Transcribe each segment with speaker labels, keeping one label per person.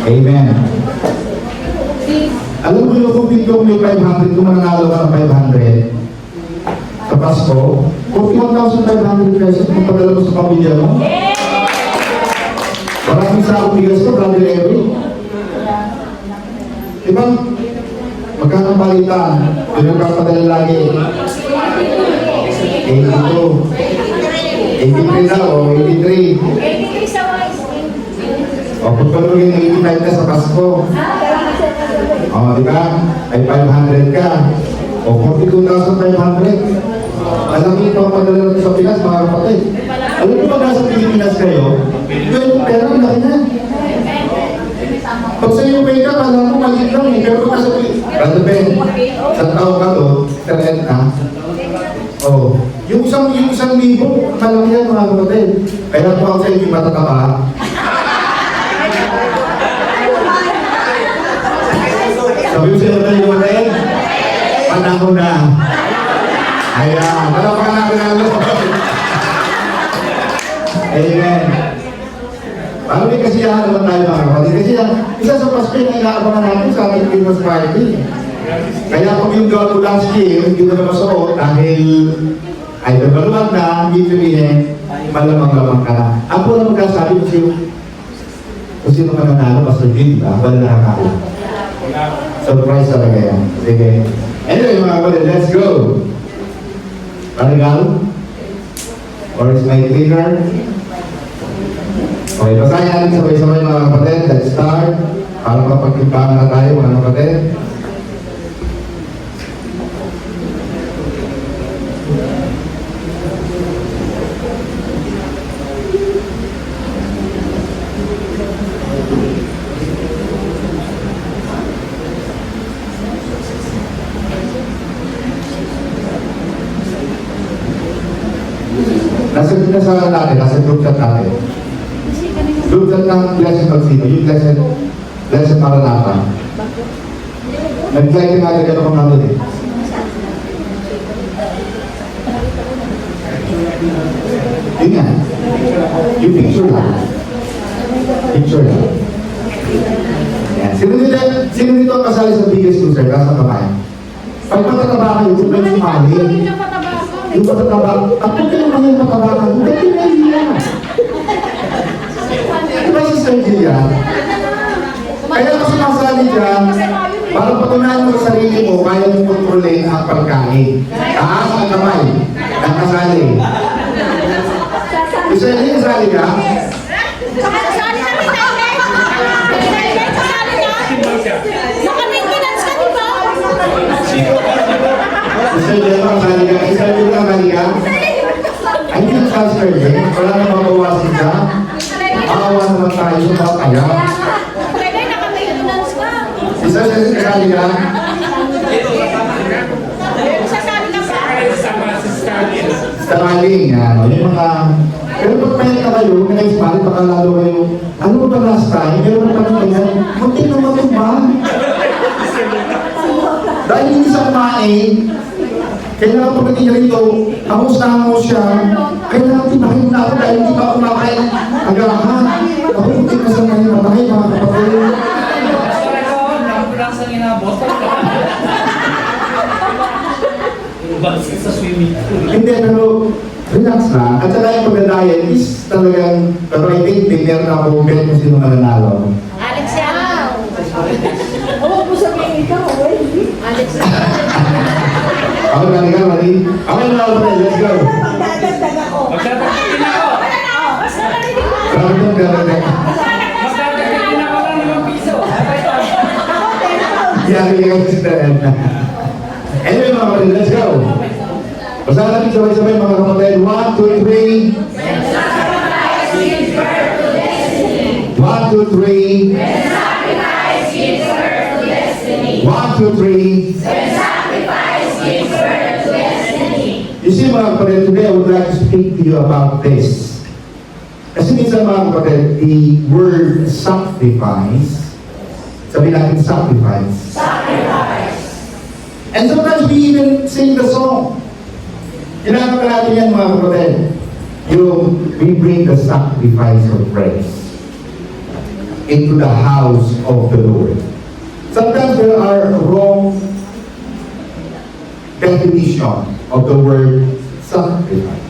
Speaker 1: Amen. Alam mo yung kung bigyan mo yung 500, kung mananalo ka ng 500 sa Pasko, 41,500 pesos kung padala mo sa pamilya mo. Maraming sa akong bigas ko, Brother Eric. Diba? Magkano palitan? Pinagpapadala lagi. 82. 83 na o 83.
Speaker 2: 83 sa wise.
Speaker 1: O, kung palugin ng 85 na sa Pasko. O, di ba? Ay 500 ka. O, 42,500. Alam niyo pa padala natin sa Pinas, mga kapatid. Alam niyo pag nasa Pilipinas kayo, yung pera ang laki na. Pag sa iyo pay ka, kala mo maliit lang eh. Pero kung nasa Brother Ben, sa tao ka to, 30 na. Oh, yung isang libo, malaki yan mga kapatid. Kaya po ako sa inyo matataba. Sabi mo sila tayo kapatid, panahon na. Ayan, malapakan natin ang Lord. Amen. Paano may kasiyahan naman tayo mga kapatid? Kasi isa sa Pasko yung inaabangan natin sa ating Christmas party. Kaya kung yung gawa ko last year, hindi ko na masuot dahil ay nagbaluan na, hindi sabihin, malamang-lamang ka na. Ako na magkasabi kung sino mananalo, basta din, diba? Bala nakakala. Surprise talaga yan. Sige. Anyway mga kapatid, let's go! Parigal? Or is my cleaner? Okay, basahin natin sabay-sabay mga kapatid. Let's start. Para mapagkipahan na tayo mga kapatid. Nasa natin, nasa group chat natin. Group chat ng Blessed Magsino, yung Blessed Maranatha. Nag-like nga agad ako natin eh. Yun nga. Yung picture lang. Picture lang. Yan. Sino dito ang kasali sa biggest loser? Nasa kamay. Pag matataba kayo, kung may sumali, yung matataba, at kung kayo mga yung matataba ka, hindi kayo nahihiya. Diba si Sergio? Kaya ako sumasali dyan, para patunayan mo sa sarili mo, kaya mo kontrolin ang pagkain. Taas ang kamay, ang kasali. Isa yun yung kasali ka?
Speaker 2: Kasali na ni Tete! Kasali na! Naka-maintenance ka, di ba?
Speaker 1: Isa yun ang kasali ka? Isa yun ang kasali ka? Ay, hindi ang transfer din. Wala na mabawasin ka. Maawa naman tayo sa mga kaya.
Speaker 2: Tete, naka-maintenance ka.
Speaker 1: Isa yun ang kasali ka?
Speaker 2: Sasali ka ba?
Speaker 1: Samaling, yan. Yung mga... Pero pag pahit na kayo, may nag-smile, baka lalo kayo, ano mo ba last time? Meron pa rin kayo, munti na matumba. Dahil hindi sa kumain, kailangan pagdating rito, amustahan mo siya, kailangan tibahin na ako dahil hindi pa kumakain agahan. Ako munti na sa mga matay, mga kapatid.
Speaker 3: Sa swimming pool.
Speaker 1: Hindi, pero relax na. At saka yung pagdadayan is talagang, pero I think, meron ako bet kung sino mananalo.
Speaker 2: Alex yan.
Speaker 4: Oo, kung sabihin ikaw,
Speaker 2: Alex yan.
Speaker 1: Ako na nga, Mali. Ako na ako na, let's go.
Speaker 4: magdadagdag ako.
Speaker 3: Magdadagdag ako.
Speaker 1: Grabe itong gano'n.
Speaker 3: Magdadagdag ako ng 5 piso.
Speaker 1: Yan, yung si Ted. Anyway mga kapatid, let's go. Basahin natin sabay-sabay mga kapatid. 1, 2, 3. 1, 2, 3. 1, 2, 3. You see mga kapatid, today I would like to speak to you about this. Kasi minsan mga kapatid, the word sacrifice, sabi natin sacrifice. And sometimes we even sing the song. Kailangan pa natin yan mga kapatid. We bring the sacrifice of praise. into the house of the Lord. Sometimes there are wrong definition of the word sacrifice.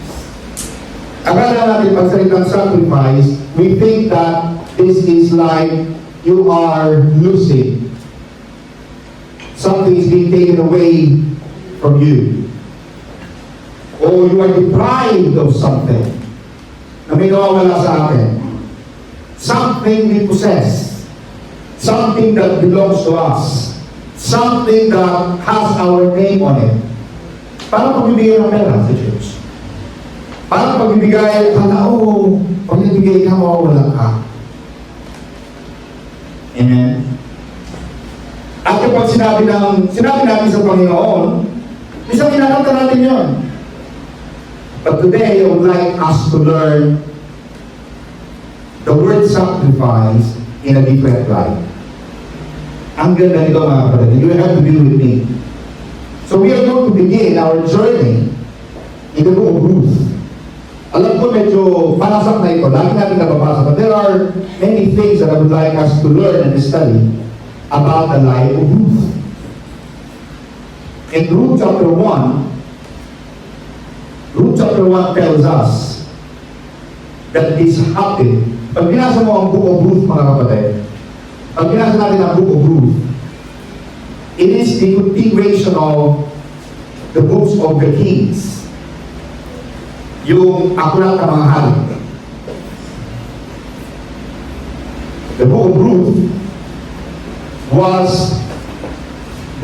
Speaker 1: Akala natin pag salitang sacrifice, we think that this is like you are losing. Something is being taken away from you. Or you are deprived of something na may nawawala sa atin. Something we possess. Something that belongs to us. Something that has our name on it. Parang pagbibigay ng pera sa church. Parang pagbibigay ka na, pag nabigay ka, mawawala ka. Amen? At kapag sinabi natin sa Panginoon, isang kinakanta natin yun. But today, I would like us to learn the word sacrifice in a different light. Ang ganda nito mga kapatid. You have to be with me. So we are going to begin our journey in the book of Ruth. Alam ko medyo panasak na ito. Lagi natin nababasa. But there are many things that I would like us to learn and study about the life of Ruth. In Ruth chapter 1, Ruth chapter 1 tells us that this happened. Pag binasa mo ang book of Ruth, mga kapatid, pag binasa natin ang book of Ruth, it is the continuation of the books of the Kings. Yung aklat ng mga hari. The book of Ruth was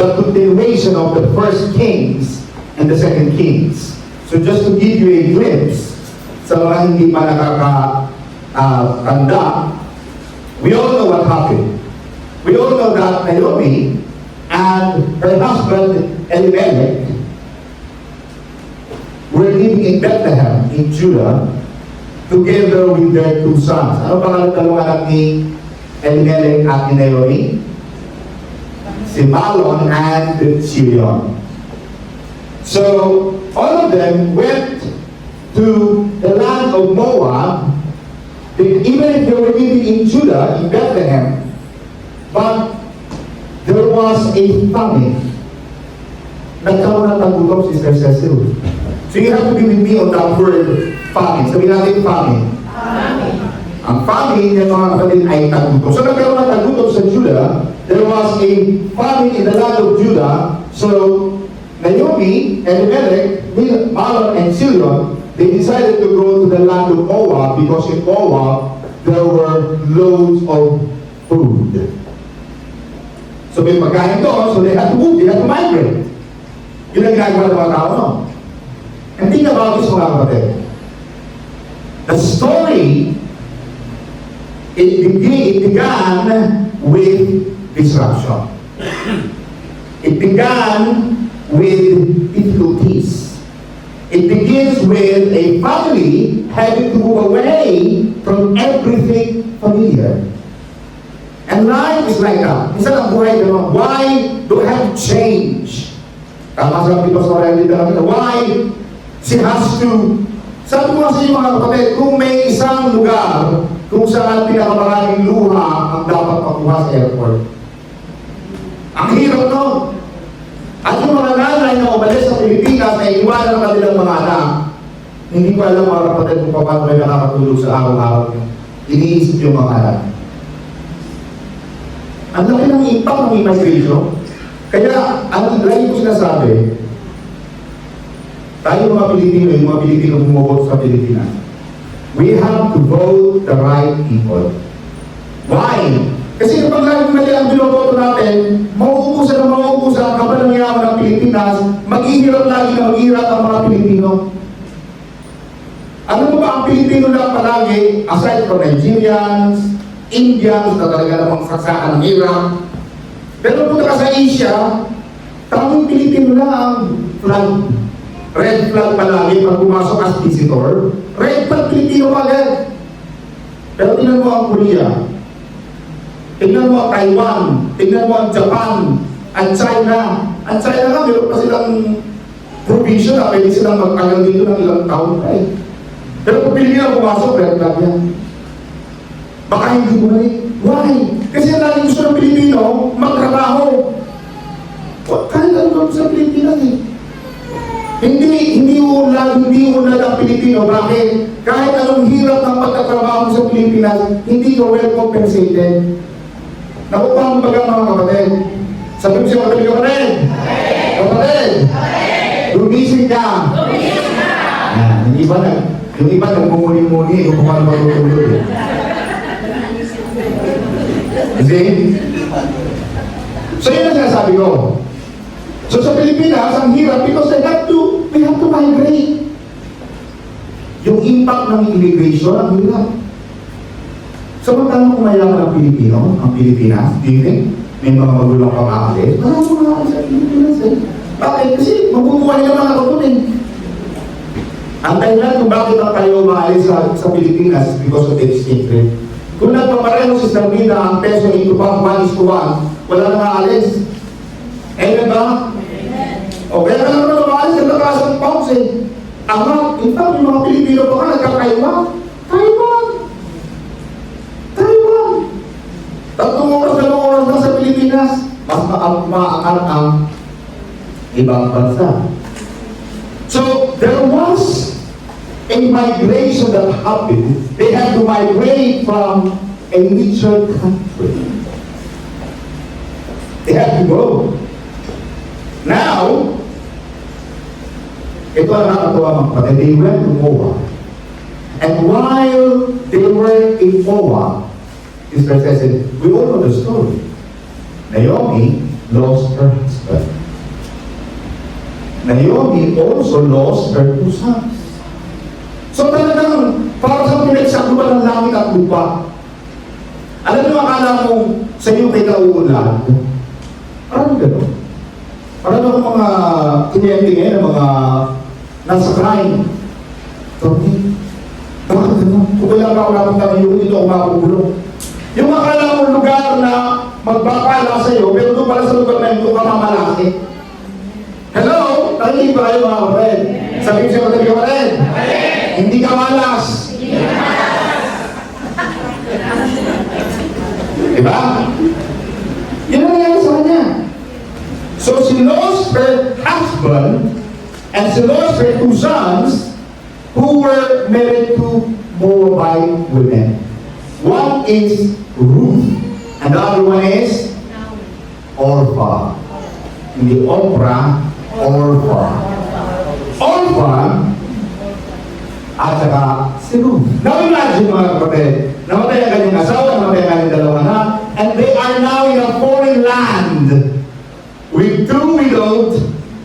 Speaker 1: the continuation of the first Kings and the second Kings. So just to give you a glimpse, sa mga hindi pa nakakatanda, we all know what happened. We all know that Naomi and her husband Elimelech were living in Bethlehem, in Judah, together with their two sons. Ano pangalan dalawang anak ni Elimelech at ni Naomi? Si Mahlon and Chilion. So, all of them went to the land of Moab, even if they were living in Judah, in Bethlehem, but there was a famine. Nagkaroon ng tagutom, Sister Cecil. So you have to be with me on that word, famine. Sabihin natin famine. Ang famine, yung mga kapatid, ay tagutom. So nagkaroon ng tagutom sa Judah. There was a famine in the land of Judah. So Naomi, Elimelech, Mahlon, and Chilion, they decided to go to the land of Moab because in Moab, there were loads of food. So may pagkain doon, so they had to move, they had to migrate. Yun ang ginagawa ng mga tao, no? And think about this, mga kapatid. The story, it began with disruption. It began with difficulties. It begins with a family having to move away from everything familiar. And life is like that. Minsan ang buhay naman, why do I have to change? Tama sa Pito sa Moralidad, why she has to... Sabi ko kasi mga kapatid, kung may isang lugar kung saan pinakamaraming luha ang dapat makuha sa airport. Ang hirap no? At yung mga nanay na umalis sa Pilipinas na iwanan ng kanilang mga anak, hindi ko alam mga kapatid kung paano may nakakatulog sa araw-araw. Iniisip yung mga anak. Ang laki ng impact ng immigration. Kaya, ang lagi ko sinasabi, tayo mga Pilipino, yung mga Pilipino bumuboto sa Pilipinas, we have to vote the right people. Why? Kasi kapag lagi mali ang binoboto natin, mauubusan ang kapal ng yaman ng Pilipinas, maghihirap lagi na maghihirap ang mga Pilipino. Ano mo ba ang Pilipino lang palagi, aside from Nigerians, Indians na talaga namang saksakan ng hirap. Pero punta ka sa Asia, tamang Pilipino lang ang flag. Red flag palagi pag pumasok as visitor. Red flag Pilipino agad. Pero tingnan mo ang Korea. Tingnan mo ang Taiwan. Tingnan mo ang Japan. At China. Ang China nga, meron pa silang provision na pwede silang magtagal dito ng ilang taon. Pero kung Pilipino pumasok, red flag yan. Baka hindi bumalik. Why? Kasi ang lagi gusto ng Pilipino, magtrabaho. Kahit ano sa Pilipinas eh. Hindi unlad ang Pilipino. Bakit? Kahit anong hirap ng pagtatrabaho sa Pilipinas, hindi ka well compensated. Nakupang baga mga kapatid. Sabi mo siya kapatid, kapatid! Kapatid! Dumising ka! Yung iba nagmumuni-muni, yung kung ano matutulog eh. Hindi? So yun ang sinasabi ko. So sa Pilipinas, ang hirap because we have to migrate. Yung impact ng immigration, ang hirap. Samantalang kung mayaman ang Pilipino, ang Pilipinas, do you think may mga magulang pang aalis? Marami mga aalis sa Pilipinas eh. Bakit? Kasi mabubuhay naman ako dun eh. Ang dahilan kung bakit ang kayo maalis sa Pilipinas because of the exchange rate. Kung nagpapareho si Sarmina ang peso into pang 1:1, wala nang aalis. Eh, ba? O kaya ka naman maalis, nagtataas ang pounds eh. Ama, in fact, yung mga Pilipino pa ka nagkakaiwa. Taiwan! 3 oras, 2 oras na sa Pilipinas. Mas maaangat ang ibang bansa. So, there was a migration that happened. They had to migrate from a richer country. They had to go. Now, ito ang nakakatuwa mga kapatid. They went to Moab. And while they were in Moab, Israel says, we all know the story. Naomi lost her husband. Naomi also lost her 2 sons. So talagang, para sa pinagsakluban ng langit at lupa. Alam niyo, akala mo sa iyo kay nauunlad. Parang gano'n. Parang ako mga kliyente ngayon, mga nasa crime. Tony, bakit gano'n? Kung wala ba ako napunta yung dito ako makakulong. Yung akala mo lugar na magbakala sa iyo, pero doon pala sa lugar na ito ka mamalaki. Hello? Tayo ba kayo mga kapatid? Sabihin siya kapatid, kapatid? Hindi ka malas. Diba? Yun ang nangyari sa kanya. So she lost her husband and she lost her 2 sons who were married to Moabite women. One is Ruth and the other one is Orpha. Hindi Oprah, Orpha. Orpha at saka si Ruth. Now imagine mga kapatid, namatay ang kanyang asawa, namatay ang kanyang 2 anak, and they are now in a foreign land with 2 widowed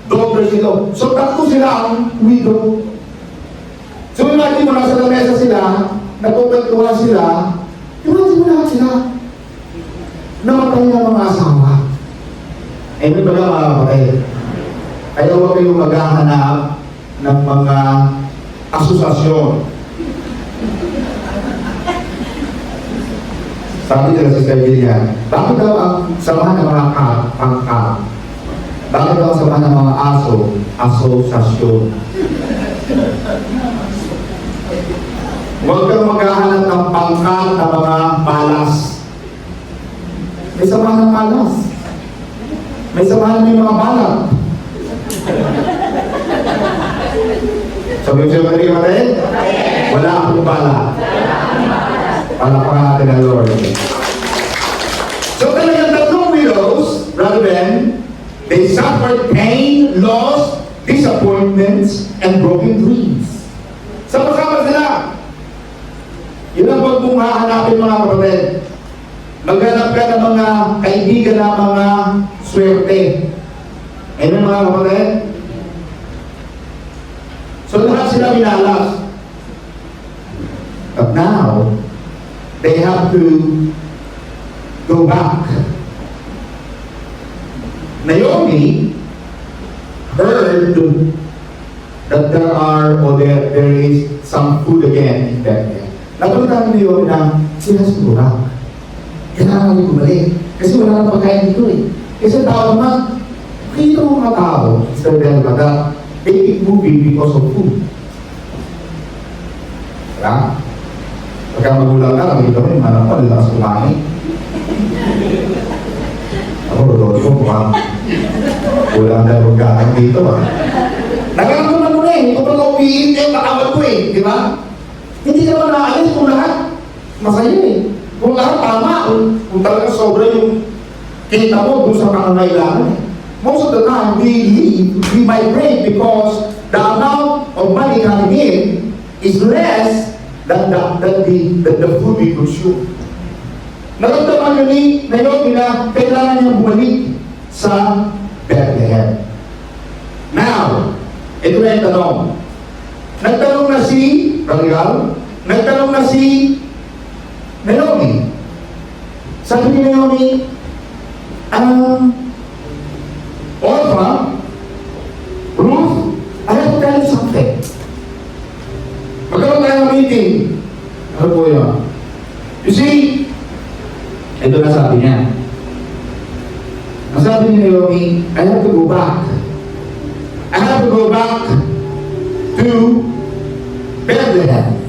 Speaker 1: daughters. So 3 silang widow. So imagine mo nasa lamesa sila, nagpapagtuwa sila, imagine mo lahat sila, namatay na mga asawa. Eh, may baga mga kapatid. Kaya huwag kayong maghahanap ng mga asosasyon. Sabi nila sa Siberia, bakit daw ang samahan ng mga pangkat? Bakit daw ang samahan ng mga aso? Asosasyon. Huwag kang maghahanap ng pangkat ng mga palas. May samahan ng palas. May samahan ng mga balat. Sabi ko siya kapatid, wala akong bala. Palapakan natin ang Lord. So talagang 3 widows, rather than they suffered pain, loss, disappointments, and broken dreams. Sama-sama sila. Yun ang pag mong hahanapin mga kapatid. Maghanap ka ng mga kaibigan na mga swerte. Ayun mga kapatid. So lahat sila minalas. But now, they have to go back. Naomi heard that there is some food again in Bethlehem. Napunta ni Naomi na sila sigura. Kailangan niyo bumalik. Kasi wala nang pagkain dito eh. Kasi tao naman, nakita mo mga tao, Mr. Delgada, they keep moving because of food. Diba? Pagka magulang ka, nakikita mo yung anak ko, nilakas kumain. Ako, lolo ko, mukhang kulang na pagkain dito ah. Nagkakaroon mo na eh, hindi ko pala umiin eh, nakawal ko eh, di ba? Hindi ka naman nakaalis kung lahat masaya eh. Kung lahat tama, kung talagang sobra yung kita mo dun sa pangangailangan eh. Most of the time, we leave, we migrate because the amount of money coming in is less than the food we consume. Naramdaman yun ni Naomi na kailangan niyang bumalik sa Bethlehem. Now, ito na yung tanong. Nagtanong na si Rangel, nagtanong na si Naomi. Sabi ni Naomi, Orpha, Ruth, I have to tell you something. Magkaroon tayo ng meeting. Ano po yun? You see, ito na sabi niya. Ang sabi ni Naomi, I have to go back. I have to go back to Bethlehem.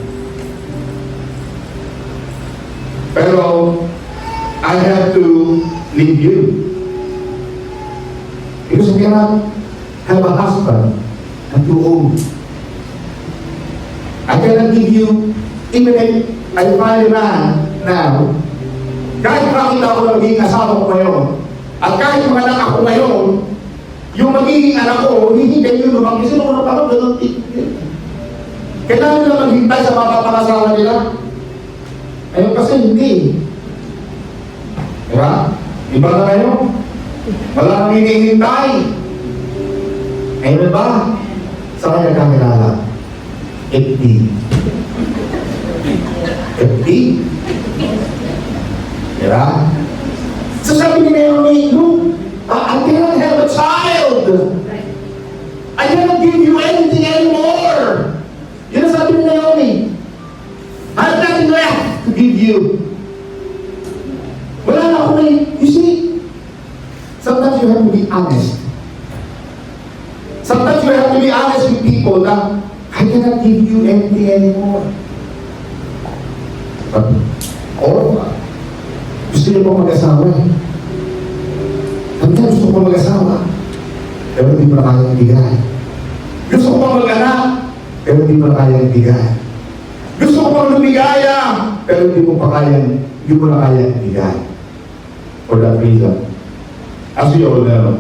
Speaker 1: Pero, I have to leave you. Because I cannot have a husband and two homes. I cannot give you, even if I find a man now, kahit bakit ako na magiging asawa ko ngayon, at kahit manganak ako ngayon, yung magiging anak ko, hindi yun lumang kasi nung napakalog, ganun kailangan nila maghintay sa mapapangasawa nila. Ayun kasi hindi. Diba? Iba na kayo. Wala nang hinihintay. Ayun ba? Sa kanya kakilala. FD. FD? Diba? So sabi ni Naomi, look, I cannot have a child. I cannot give you anything anymore. Yun ang sabi ni Naomi. I have nothing left to give you. Wala na ako na you see, sometimes you have to be honest. Sometimes you have to be honest with people that I cannot give you anything anymore. But, gusto niyo pa mag-asawa eh. Hanggang gusto ko mag-asawa, pero hindi mo na kaya ibigay. Gusto ko pa mag-anak, pero hindi mo na kaya ibigay. Gusto ko pa lumigaya, pero hindi mo na kaya ibigay. For that reason, as we all know,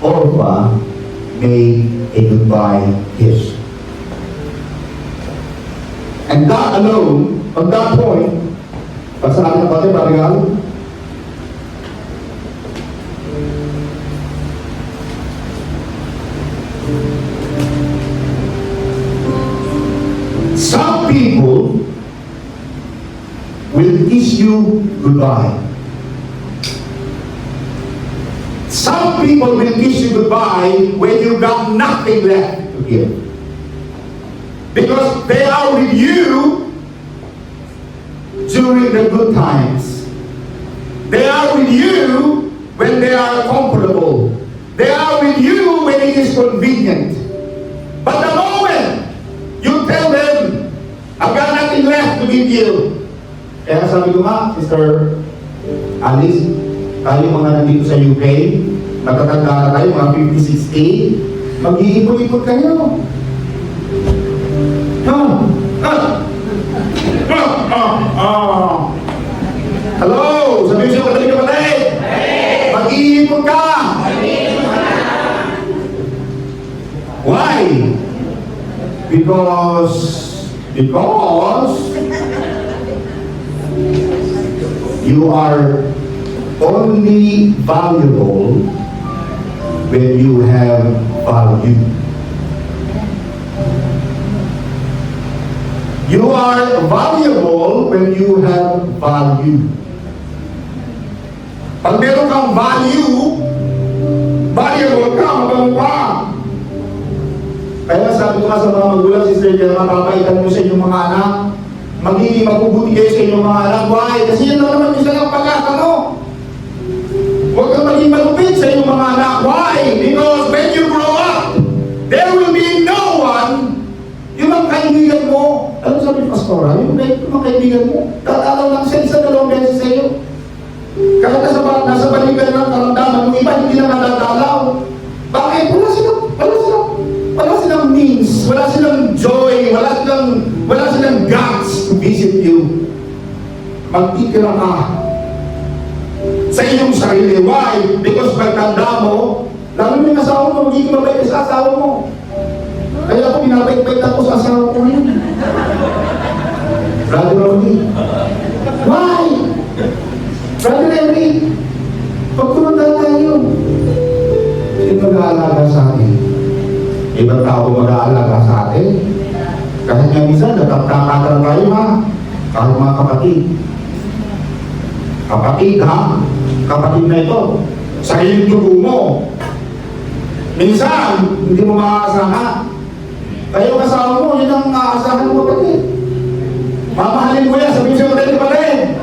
Speaker 1: Orpha made a goodbye kiss. And that alone, on that point, pag sa ating kapatid, Marigal, some people will kiss you goodbye. Some people will kiss you goodbye when you got nothing left to give. Because they are with you during the good times. They are with you when they are comfortable. They are with you when it is convenient. But the moment you tell them, I've got nothing left to give you. Kaya sabi ko nga, Sister Alice, tayo mga nandito sa UK, nagtatanda na tayo, mga 50, 60, mag-iipon-ipon kayo. Hello! Sabi ko siya, kataling kapatid! Mag-iipon ka! Why? Because you are only valuable when you have value. You are valuable when you have value. Pag meron kang value, valuable ka, mabango ka. Kaya sabi ko nga sa mga magulang, Sister Jen, mapapaitan mo sa inyong mga anak, magiging mabubuti kayo sa inyong mga anak. Why? Kasi yun na naman isa ng pag-asa mo. Huwag kang maging malupit sa inyong mga anak. Why? Because when you grow up, there will be no one, yung mga kaibigan mo, ano sa kami pastora, yung mga kaibigan mo, tatalaw lang siya isa, dalawang beses sa iyo. Kahit nasa balikan ng karamdaman, yung iba hindi na nadadalaw. Bakit? Wala silang means, wala silang joy, wala silang guts to visit you. Magtitira ka sa iyong sarili. Why? Because pagtanda mo, lalo na yung asawa mo, magiging mabait ka sa asawa mo. Kaya ako pinabait-bait ako sa asawa ko ngayon. Brother Ronnie. Why? Brother Henry, pag tumanda tayo, sino mag-aalaga sa atin? Ibang tao mag-aalaga sa atin. Kahit nga minsan, nagkakakala tayo ha, kahit mga kapatid. Kapatid ha? Kapatid na ito. Sa iyong dugo mo. Minsan, hindi mo maaasahan. Kayo kasama mo, yun ang aasahan mo kapatid. Mamahalin mo yan, sabihin siya kapatid pa rin.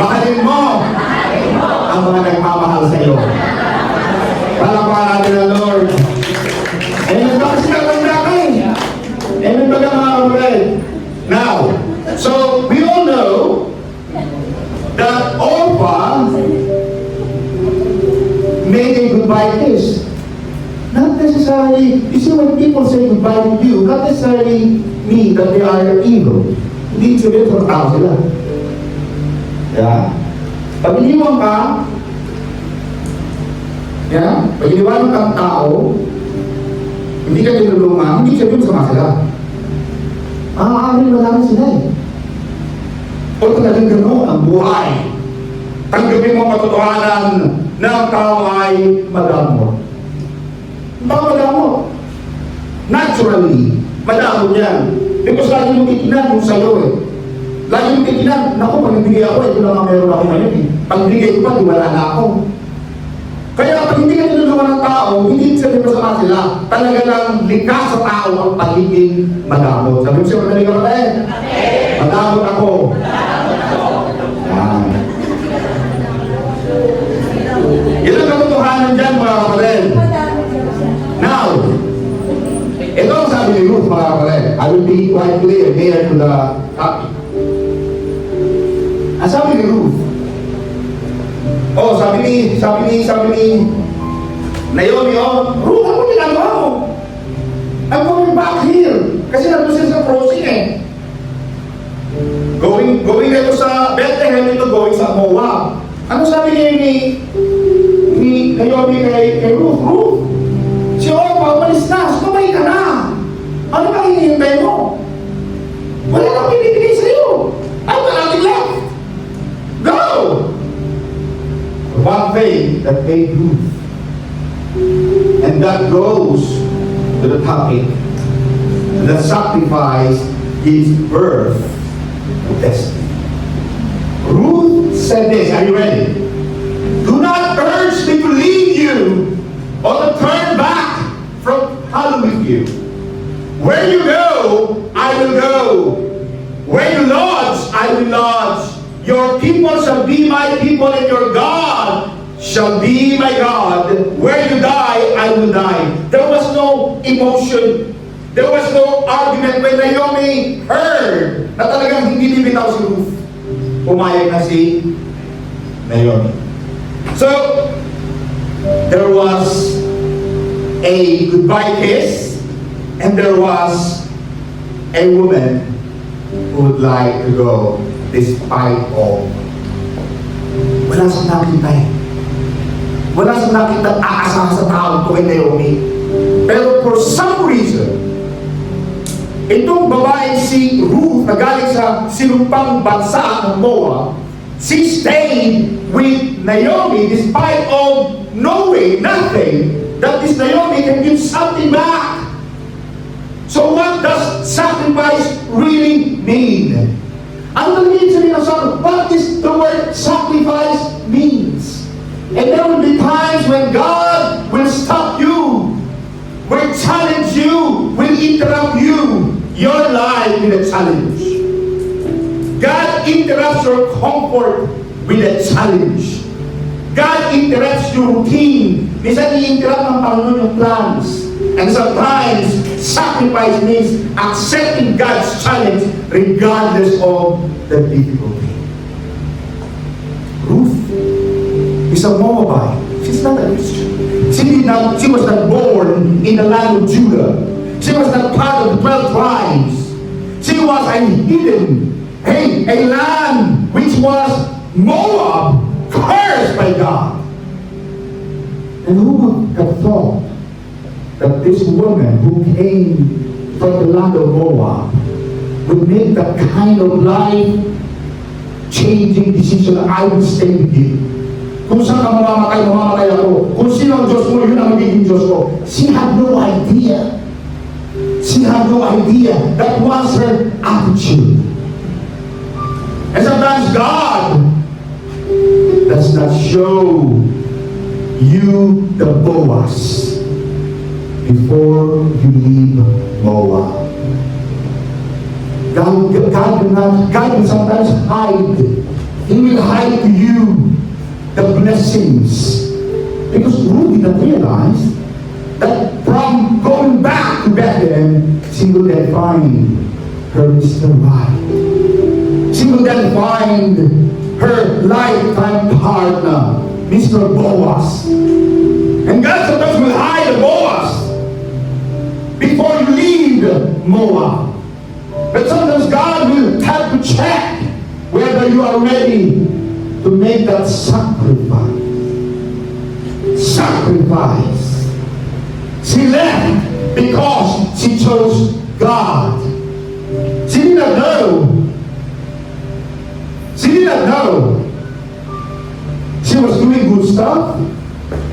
Speaker 1: Mahalin mo ang mga nagmamahal sa iyo. Palakpakan natin ang Lord. Amen ba kasi natanda ka eh? Amen ba ka mga kapatid? Now, so we all know that Orpah made a goodbye kiss. Not necessarily, you see when people say goodbye to you, not necessarily mean that they are evil. Hindi sabihin sa tao sila. Yeah? Pag iniwan ka, yeah? Pag iniwan kang tao, hindi ka tinulungan, hindi sabihin sama sila. Maaaring wala sila eh. O talagang gano'n ang buhay. Tanggapin mo katotohanan na ang tao ay madamot. Ang tao madamot. Naturally, madamot yan. Because lagi mo titinan kung sa'yo eh. Lagi mo titinan, naku, pag nagbigay ako, ito lang ang meron ako ngayon eh. Pag nagbigay ko pa, di wala na ako. Kaya pag hindi ka tinulungan ng tao, hindi sabihin mo sa sila, talaga lang likas sa tao ang pagiging madamot. Sabi mo siya, magaling ka pala eh. Madamot ako. Yan. Yan ang katotohanan dyan, mga kapatid. Now, ito ang sabi ni Ruth, mga kapatid. I will be quite clear here to the topic. Ang sabi ni Ruth, sabi ni Naomi, Ruth, ano ginagawa mo? I'm going back here. Kasi nandun siya sa crossing eh. Going dito sa Bethlehem, ito going sa Moab. Ano sabi ni Naomi kay Ruth? Ruth, si Orpah, umalis na. Sumabay ka na. Ano ba hinihintay mo? Wala nang pinibigay sa'yo. Ay, nothing left. Go! One thing that made Ruth, and that goes to the topic, the sacrifice gives birth to destiny. Ruth said this, are you ready? Do not urge me to leave you or to turn back from following you. Where you go, I will go. Where you lodge, I will lodge. Your people shall be my people, and your God shall be my God. Where you die, I will die. There was no emotion. There was no argument when Naomi heard na talagang hindi bibitaw si Ruth. Pumayag na si Naomi. So, there was a goodbye kiss, and there was a woman who would like to go despite all. Wala sa nakita eh. Wala sa nakita aasahan sa tao ito kay Naomi. Pero for some reason, itong babae si Ruth na galing sa sinumpang bansa ng Moab, she stayed with Naomi despite of knowing nothing that this Naomi can give something back. So what does sacrifice really mean? Ang mean sabihin ng sacrifice, what is the word sacrifice means? And there will be times when God will stop you, will challenge you, will interrupt you, your life with a challenge. God interrupts your comfort with a challenge. God interrupts your routine. Minsan i-interrupt ng Panginoon yung plans. And sometimes, sacrifice means accepting God's challenge regardless of the difficulty. Ruth is a Moabite. She's not a Christian. She was not born in the land of Judah. She was not part of the 12 tribes. She was a hidden, a land which was Moab, cursed by God. And who would have thought that this woman who came from the land of Moab would make that kind of life-changing decision? I will stay with you. Kung saan ka mamamatay, mamamatay ako. Kung sino ang Diyos mo, yun ang magiging Diyos ko. She had no idea. She had no idea. That was her attitude. And sometimes God does not show you the Boaz before you leave Moab. God will sometimes hide. He will hide to you the blessings. Because Ruth didn't realize that from going back to Bethlehem, she will then find her Mr. Right. She will then find her lifetime partner, Mr. Boaz. And God sometimes will hide the Boaz before you leave Moab. But sometimes God will have to check whether you are ready to make that sacrifice. Sacrifice. She left because she chose God. She did not know. She did not know. She was doing good stuff.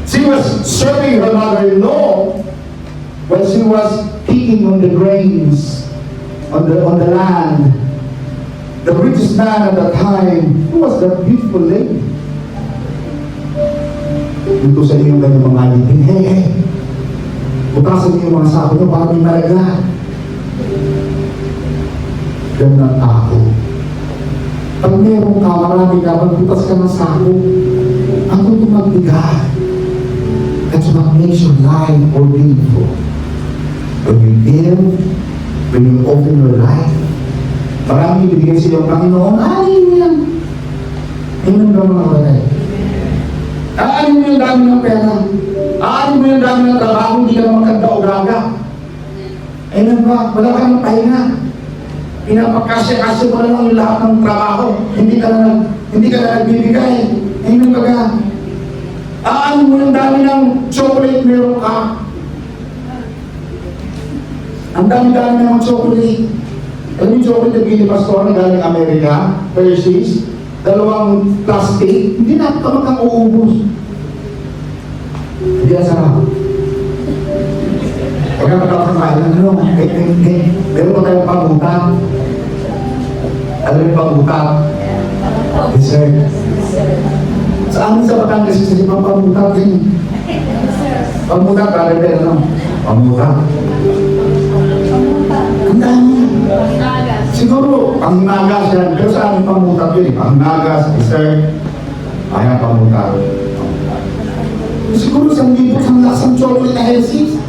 Speaker 1: She was serving her mother-in-law when she was picking on the grains on the land. The richest man at that time, who was that beautiful lady? Dito sa inyo ganyan mga alipin, hey, butasan niyo yung mga sako nyo para may malaglag. Ganun ang tao. Pag meron ka, marami ka, magbutas ka ng sako, ang itong magbigat. That's what makes your life more beautiful. When you give, when you open your life, marami ibigay sa iyong Panginoon, anin mo yan. Ayun ba mga walay? Anin mo yung dami ng pera. Anin mo yung dami ng trabaho, hindi ka naman kanta o gaga. Ayun ba, wala ka ng pahinga. Pinapakasya-kasya mo na lang yung lahat ng trabaho. Hindi ka na nagbibigay. Ayun ba ka? Anin mo yung dami ng chocolate meron ka. Ang dami-dami ng chocolate. Alam yung chocolate na bili pastor na galing Amerika, Hershey's, 2 plastic, hindi na ito makang-uubos. Hindi na sarap. Pagka magkakakain, meron pa tayong pangutang. Alam yung pangutang? Dessert. Sa amin sa Batangas, kasi pang pangutang din. Pangutang, para din, ano? Pangutang. Ang dami. Siguro, pangnagas yan. Pero sa amin pangutang yun, pangnagas, dessert, ayan pangutang. Siguro sa hindi po sa lasang chocolate na Hershey's,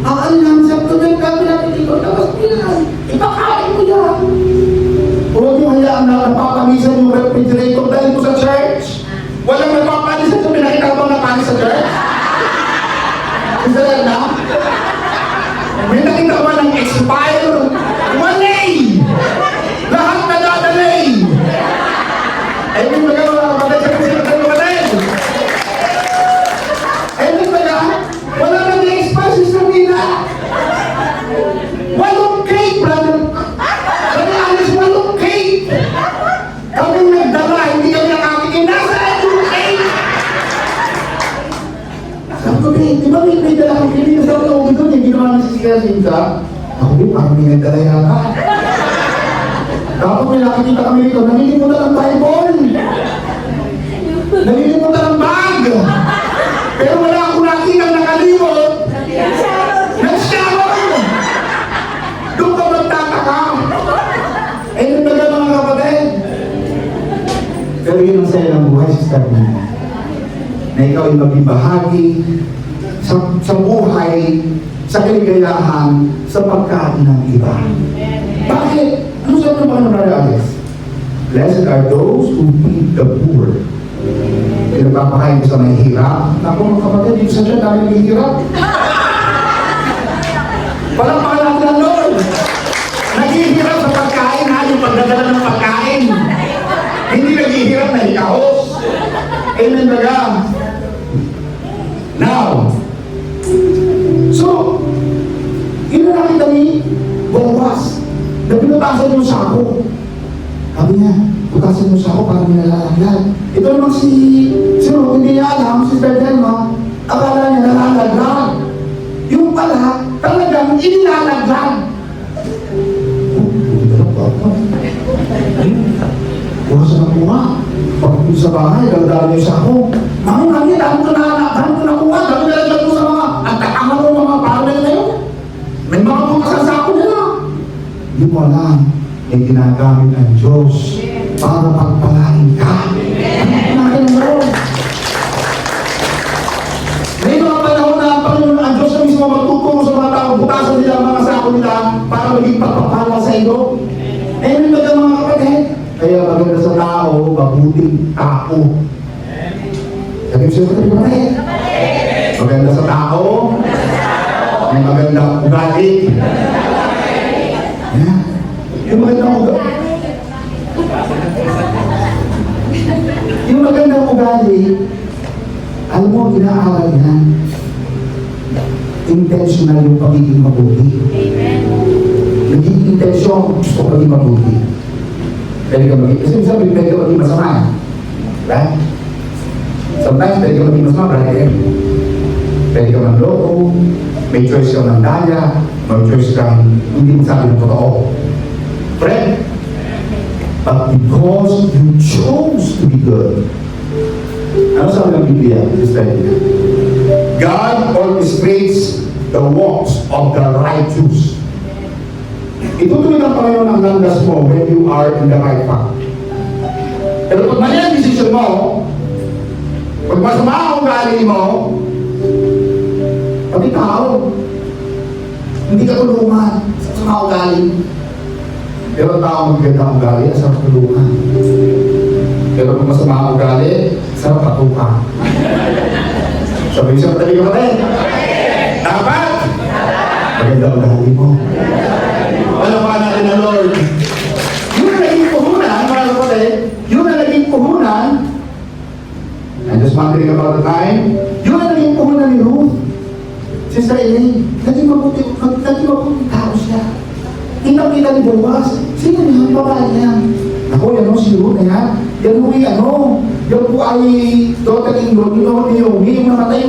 Speaker 1: aan lang sa tuloy kami natin dito, tapos yan, ipakain mo yan. Huwag yung hayaan na napapamisan yung refrigerator dahil po sa church. Walang napapalisan sa pinakitabang na panis sa church. Isa lang na. May nakita ba ng expire? Walay! Lahat na dadalay! Ay, may magawa na kapatid sa kasi ng walay! Ay, may magawa? Wala na na-expire sa nila! Walong cake, brother! Kami alis, walong cake! Kami nagdala, hindi kami nakatikin. Nasaan yung cake? Sabi ko, di ba may dala kong cake? Sabi ko, ito, hindi naman nasisigasin ka. Ako din, parang may nagdala yata. Dapat may nakikita kami dito, nalilimutan ng Bible. Nalilimutan ng bag. Pero wala akong nakita nakalimot. Nag-shower! Doon ka magtataka. Eh, yung taga mga kapatid. Pero yun ang saya ng buhay, Sister Nina. Na ikaw ay maging bahagi sa buhay sa kaligayahan sa pagkain ng iba. Bakit? Ano sabi ng Panginoon na Alex? Blessed are those who feed the poor. Pinagpapakain ko sa may hirap. Naku mga kapatid, dito sa dyan, dami may hirap. Palakpakan natin ang Lord. Naghihirap sa pagkain, ha? Yung pagdadala ng pagkain. Hindi naghihirap na hikahos. Amen baga. Now, so, yun na nakita ni Boaz na pinutasan yung sako. Sabi niya, putasan yung sako para may nalalaglag. Ito naman si Ruth, hindi niya alam, si Bethel, akala niya nalalaglag. Yung pala, talagang inilalaglag. Bukas na kuha. Pagpunta sa bahay, dala niyo sa ako. Mami, dami ko nakuha. Dami nalaglag ko sa mga at takama ko mga parang na yun. May mga bukasan sa ako nila. Hindi mo alam, may ginagamit ng Diyos para pagpalain ka. Pagpalain mo. May mga panahon na ang Panginoon, ang Diyos na mismo magtuturo sa mga tao, butasan nila ang mga sako nila para maging pagpapala sa iyo. Eh, may mga kapatid. Kaya maganda sa tao, mabuting tao. Sabi mo siya, kapatid. Maganda sa tao, may magandang ugali. Yan. Yung magandang ugali. Yung magandang ugali, alam mo, inaaral yan. Intentional yung pagiging mabuti. Naging intensyon, gusto ko pagiging mabuti. Pwede ka maging, kasi sabi, pwede ka maging masama. Right? Sometimes, pwede ka maging masama, right? Pwede ka magloko, may choice ka ng daya, may choice kang hindi magsabi ng totoo. Friend, but because you chose to be good, ano sabi ng Biblia? God orchestrates the walks of the righteous. Itutuloy ng Panginoon ang landas mo when you are in the right path. Pero pag mali ang decision mo, pag masama ang ugali mo, pati tao, hindi ka tulungan sa masama ang ugali. Pero ang tao magaganda ang ugali, sarap tulungan. Pero pag masama ang ugali, sarap patuka. Sabi siya, patali ka pa rin. Dapat! Maganda ang ugali mo. Alam pa natin ang Lord. Yun na naging puhunan, mga kapatid, yun na naging puhunan, I'm just wondering about the time, yun na naging puhunan ni Ruth. Sister Elaine, naging mabuti tao siya. Kita-kita ni Boaz, sino niya ang babae niya? Ako, yan o, si Ruth na yan po yan po ay totally ni Naomi, yung namatay,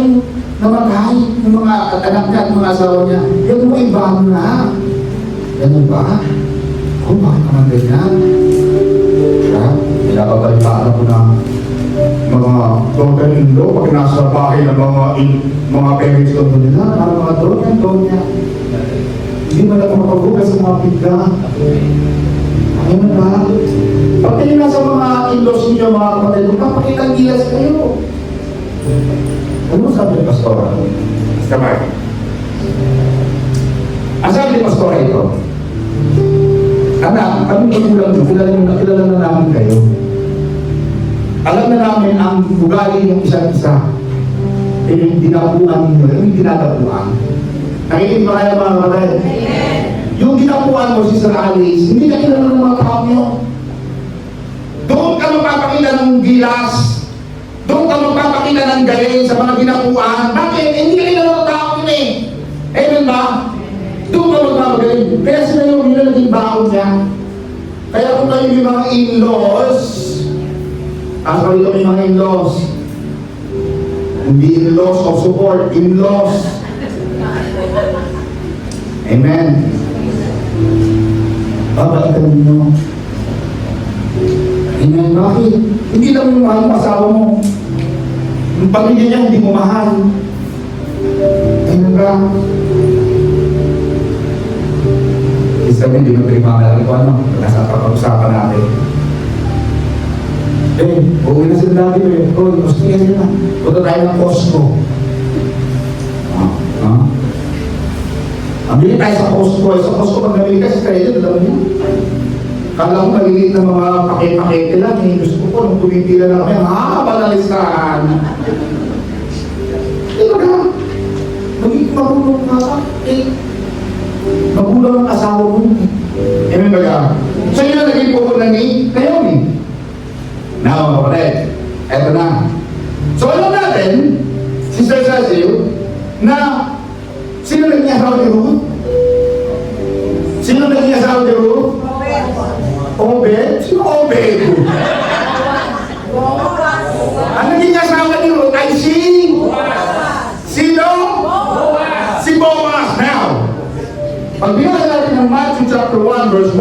Speaker 1: yung mga anak niya at mga asawa niya, yan po ay bago na. Ganun ba? Kung bakit naman ganyan? Kaya, pinapabalitaan ko na mga daughter-in-law pag nasa bahay ng mga parents ko nila, mga donya. Hindi mo lang makabukas sa mga pigla. Ayun na ba? Pag kayo nasa mga in-laws niyo, mga kapatid, magpapakitang gilas kayo. Ano sabi ni Pastora? Kamay. Ang sabi ni Pastora ito, anak, kami magulang nyo, kilala na namin kayo. Alam na namin ang ugali ng isa't isa. Yung dinapuan ninyo, yung dinadapuan. Nakikinig ba kaya mga kapatid? Yung dinapuan mo, Sister Alice, hindi na kilala ng mga tao nyo. Doon ka magpapakita ng gilas. Doon ka magpapakita ng galing sa mga dinapuan. Bakit? Hindi ka kilala ng tao nyo eh. Amen ba? Doon ka magpapagaling. Kaya sila yung naging baon niya. Kaya kung kayo yung mga in-laws, as pa rito may mga in-laws, hindi in-laws of support, in-laws. Amen. Babaitan ninyo. Amen. Bakit? Hindi lang yung mahal mo asawa mo. Yung pamilya niya hindi mo mahal. Amen ba? Sabi, hindi mo pinagmamalaki ko ano, nasa pag-usapan natin. Uuwi na sila natin eh. Gusto niya sila. Punta tayo ng Costco. Amili tayo sa Costco. Sa Costco, pag namili ka sa credit, alam mo. Kala ko maliliit na mga pakete lang. Eh. Gusto ko nung tumipila na kami, haba na listahan. Di ba na? Magiging marunong ka. Magulang ang asawa mo. Amen ba ka? So yun ang naging puhunan ni Naomi. Now, kapatid, eto na. So alam natin, Sister Cecil, na sino naging asawa ni Ruth? Sino naging asawa ni Ruth? Obed? Sino Obed? Ang naging asawa ni Ruth ay sino? Si Boaz. Now, pag binasa natin ng Matthew chapter 1 verse 1,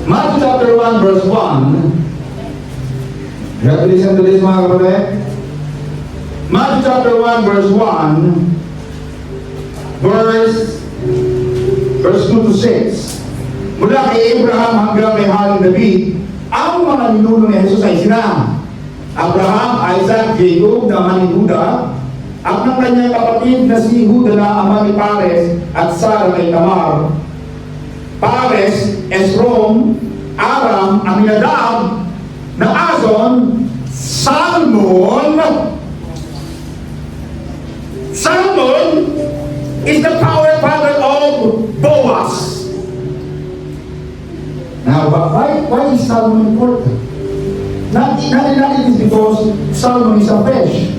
Speaker 1: Matthew chapter 1 verse 1, you have to listen to this mga kapatid. Matthew chapter 1 verse 1, verse 2 to 6. Mula kay Abraham hanggang kay Haring David, ang mga ninuno ni Jesus ay sina Abraham, Isaac, Jacob, na ama ni Juda, at ng kanyang kapatid na si Juda na ama ni Pares at Sarah kay Tamar. Pares, Esrom, Aram, Aminadab, Naazon, Salmon. Salmon is the power father of Boaz. Now, why is Salmon important? Not it is because Salmon is a fish.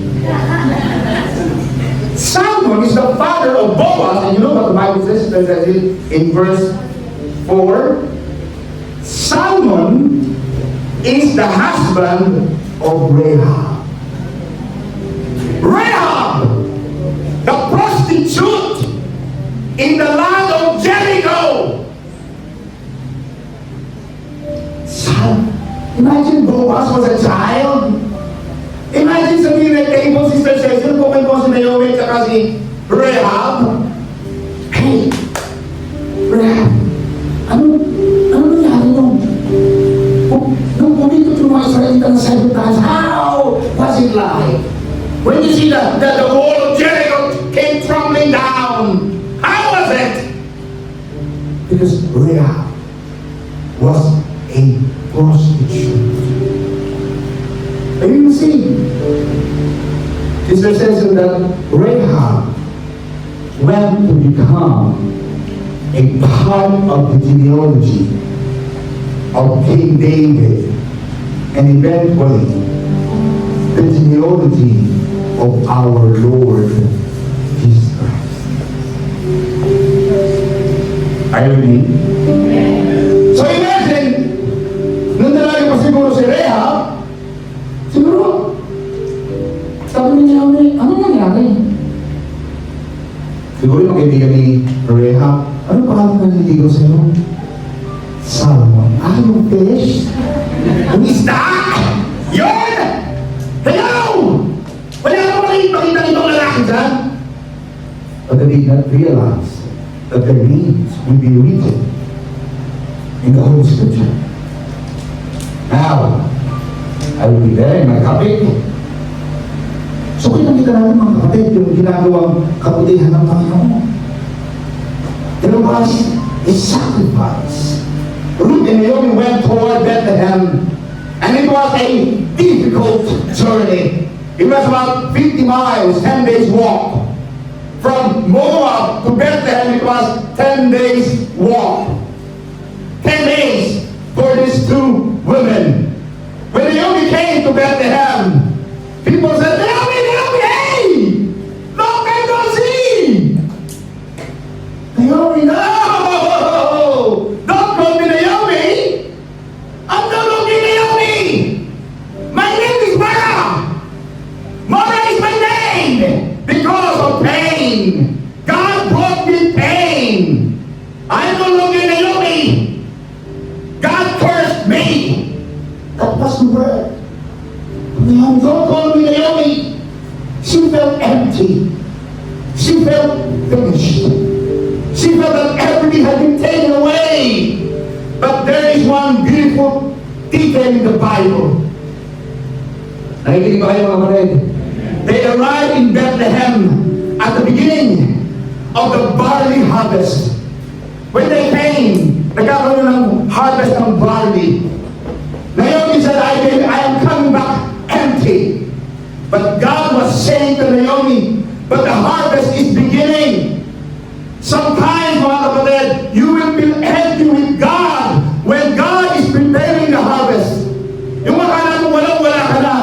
Speaker 1: Salmon is the father of Boaz, and you know what the Bible says in verse 4? Salmon is the husband of Rahab. Rahab, the prostitute in the land of Jericho. Imagine Boaz was a child. Imagine sabihin na table, Sister Cecil, kung mo si Naomi at si Rahab. Hey, Rahab, ano nangyari nung pumito yung mga Israelita na sa Israel? How was it like? When you see that the wall of Jericho came crumbling down, how was it? Because Rahab was a prostitute. And you see, Sister says that Rahab went to become a part of the genealogy of King David and eventually the genealogy of our Lord Jesus Christ. Are you with me? So imagine, nung nalayo pa siguro si Rahab, siguro, sabi niya, ano nangyari? Siguro yung kaibigan ni Rahab, ano pa ang naniligaw sa'yo? Salmon. Ah, yung fish? Ang isda! Yun! Hello! Wala ka makita ibang lalaki dyan? But they did not realize that their names will be written in the Holy Scripture. Now, I will be there in my topic. So kita natin mga kapatid yung ginagawang kabutihan ng Panginoon. There was a sacrifice. Ruth and Naomi went toward Bethlehem, and it was a difficult journey. It was about 50 miles, 10 days walk. From Moab to Bethlehem, it was 10 days walk. 10 days for these two women. When Naomi came to Bethlehem, people said, Naomi, hey! Long time no see! Naomi, no! Don't call me Naomi! I'm not looking Naomi! My name is Mara! Mara is my name! Because of pain. God brought me pain. I'm no longer Naomi. God cursed me. That was the word. Don't call me Naomi. She felt empty. She felt finished. She felt that everything had been taken away. But there is one beautiful detail in the Bible. Nakikinig ba kayo mga kapatid? They arrived in Bethlehem, at the beginning of the barley harvest. When they came, nagkakaroon ng harvest ng barley. Naomi said, I am coming back empty. But God was saying to Naomi, but the harvest is beginning. Sometimes, mga kapatid, you will feel empty with God when God is preparing the harvest. Yung akala mo walang-wala ka na.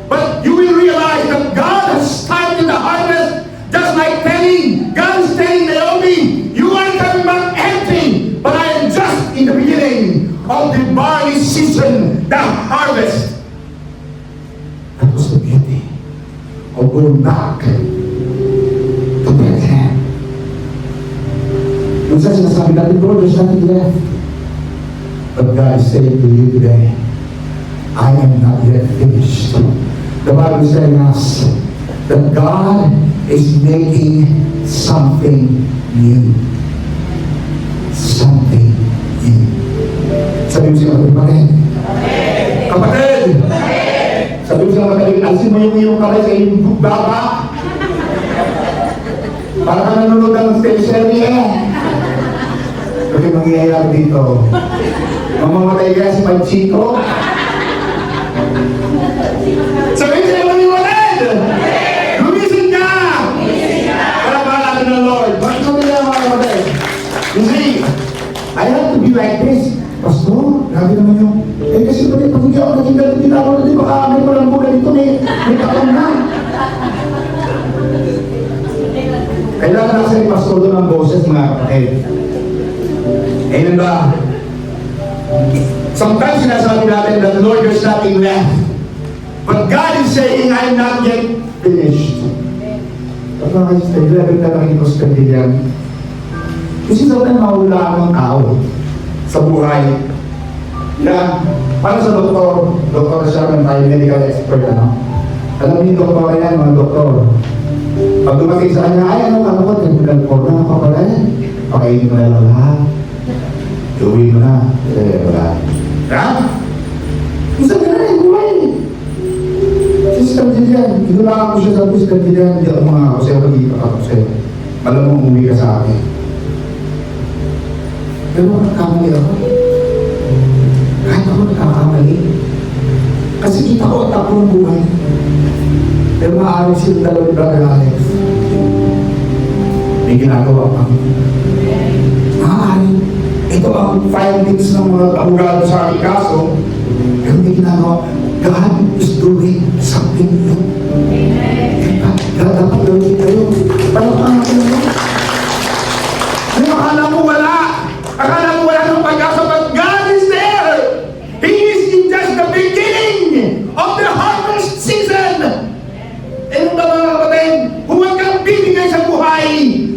Speaker 1: But you will realize that God has started the harvest just like telling, God is telling Naomi, you are coming back empty, but I am just in the beginning of the barley season, the harvest. That was the beauty of going back to Bethlehem. Minsan sinasabi natin, Lord, there's nothing left. But God is saying to you today, I am not yet finished. The Bible is telling us that God is making something new. Something new. Sabi mo siya, kapatid. Kapatid! Sabi mo siya, kapatid, alisin mo yung iyong kamay sa iyong baba. Para ka nanonood ng teleserye. Kasi mangyayari dito. Mamamatay ka si Panchito. Sabihin sa'yo maniwalad! Lumisin ka! Para bahala ng Lord. Bakit sabi nila mga kapatid? You see, I have to be like this. Pastor, grabe naman yung... kasi pag hindi ako naging ganito din ako natin, baka may walang buga dito, may kalam na. Kailangan na kasi pastor doon ang boses mga kapatid. Amen ba? Sometimes sinasabi natin that Lord, there's nothing left. But God is saying, I'm not yet finished. At mga kasi, level na lang ito sa kandilan. Kasi sometimes mawala ang tao sa buhay. Na, para sa doktor siya ng tayo medical expert, ano? Alam niyo doktor yan, mga doktor. Pag dumating sa kanya, ay ano ko, terminal 4 na ako pala yan. Pakainin mo na lang lahat. Iuwi mo na. Wala. Ha? Isa ka na rin, buhay. Sister Jillian, inulaan ko siya sa Sister Jillian, hindi ako mga ako sa'yo, pag-iipak ako sa'yo. Malamang umuwi ka sa akin. Pero nagkamali ako. Kahit ako nagkakamali. Kasi kita ko ang tapo ng buhay. Pero maaaring silang dalawang brother Alex. May ginagawa pa. Maaaring ito ang findings ng mga abogado sa aking kaso. Pero may ginagawa. God is doing something new. God, dapat gawin kayo. Paano ka natin mo? Ano akala mo wala? Akala mo wala ng pag-asa, but God is there. He is in just the beginning of the harvest season. Ano ba mga kapatid? Huwag kang bibigay sa buhay.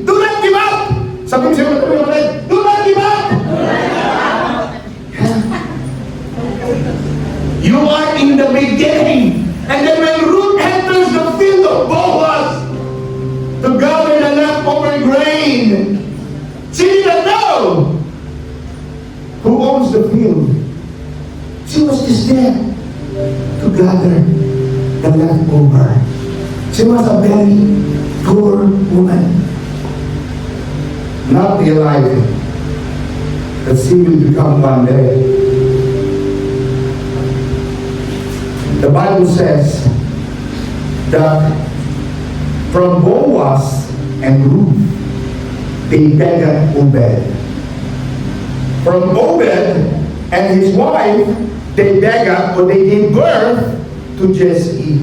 Speaker 1: Do not give up. Sabi mo siya mga kapatid, do not give up. You are in the beginning. And then when Ruth enters the field of Boaz to gather the leftover grain, she didn't know who owns the field. She was just there to gather the leftover. She was a very poor woman, not realizing that she will become one day. The Bible says that from Boaz and Ruth, they begat Obed. From Obed and his wife, they begat or they gave birth to Jesse.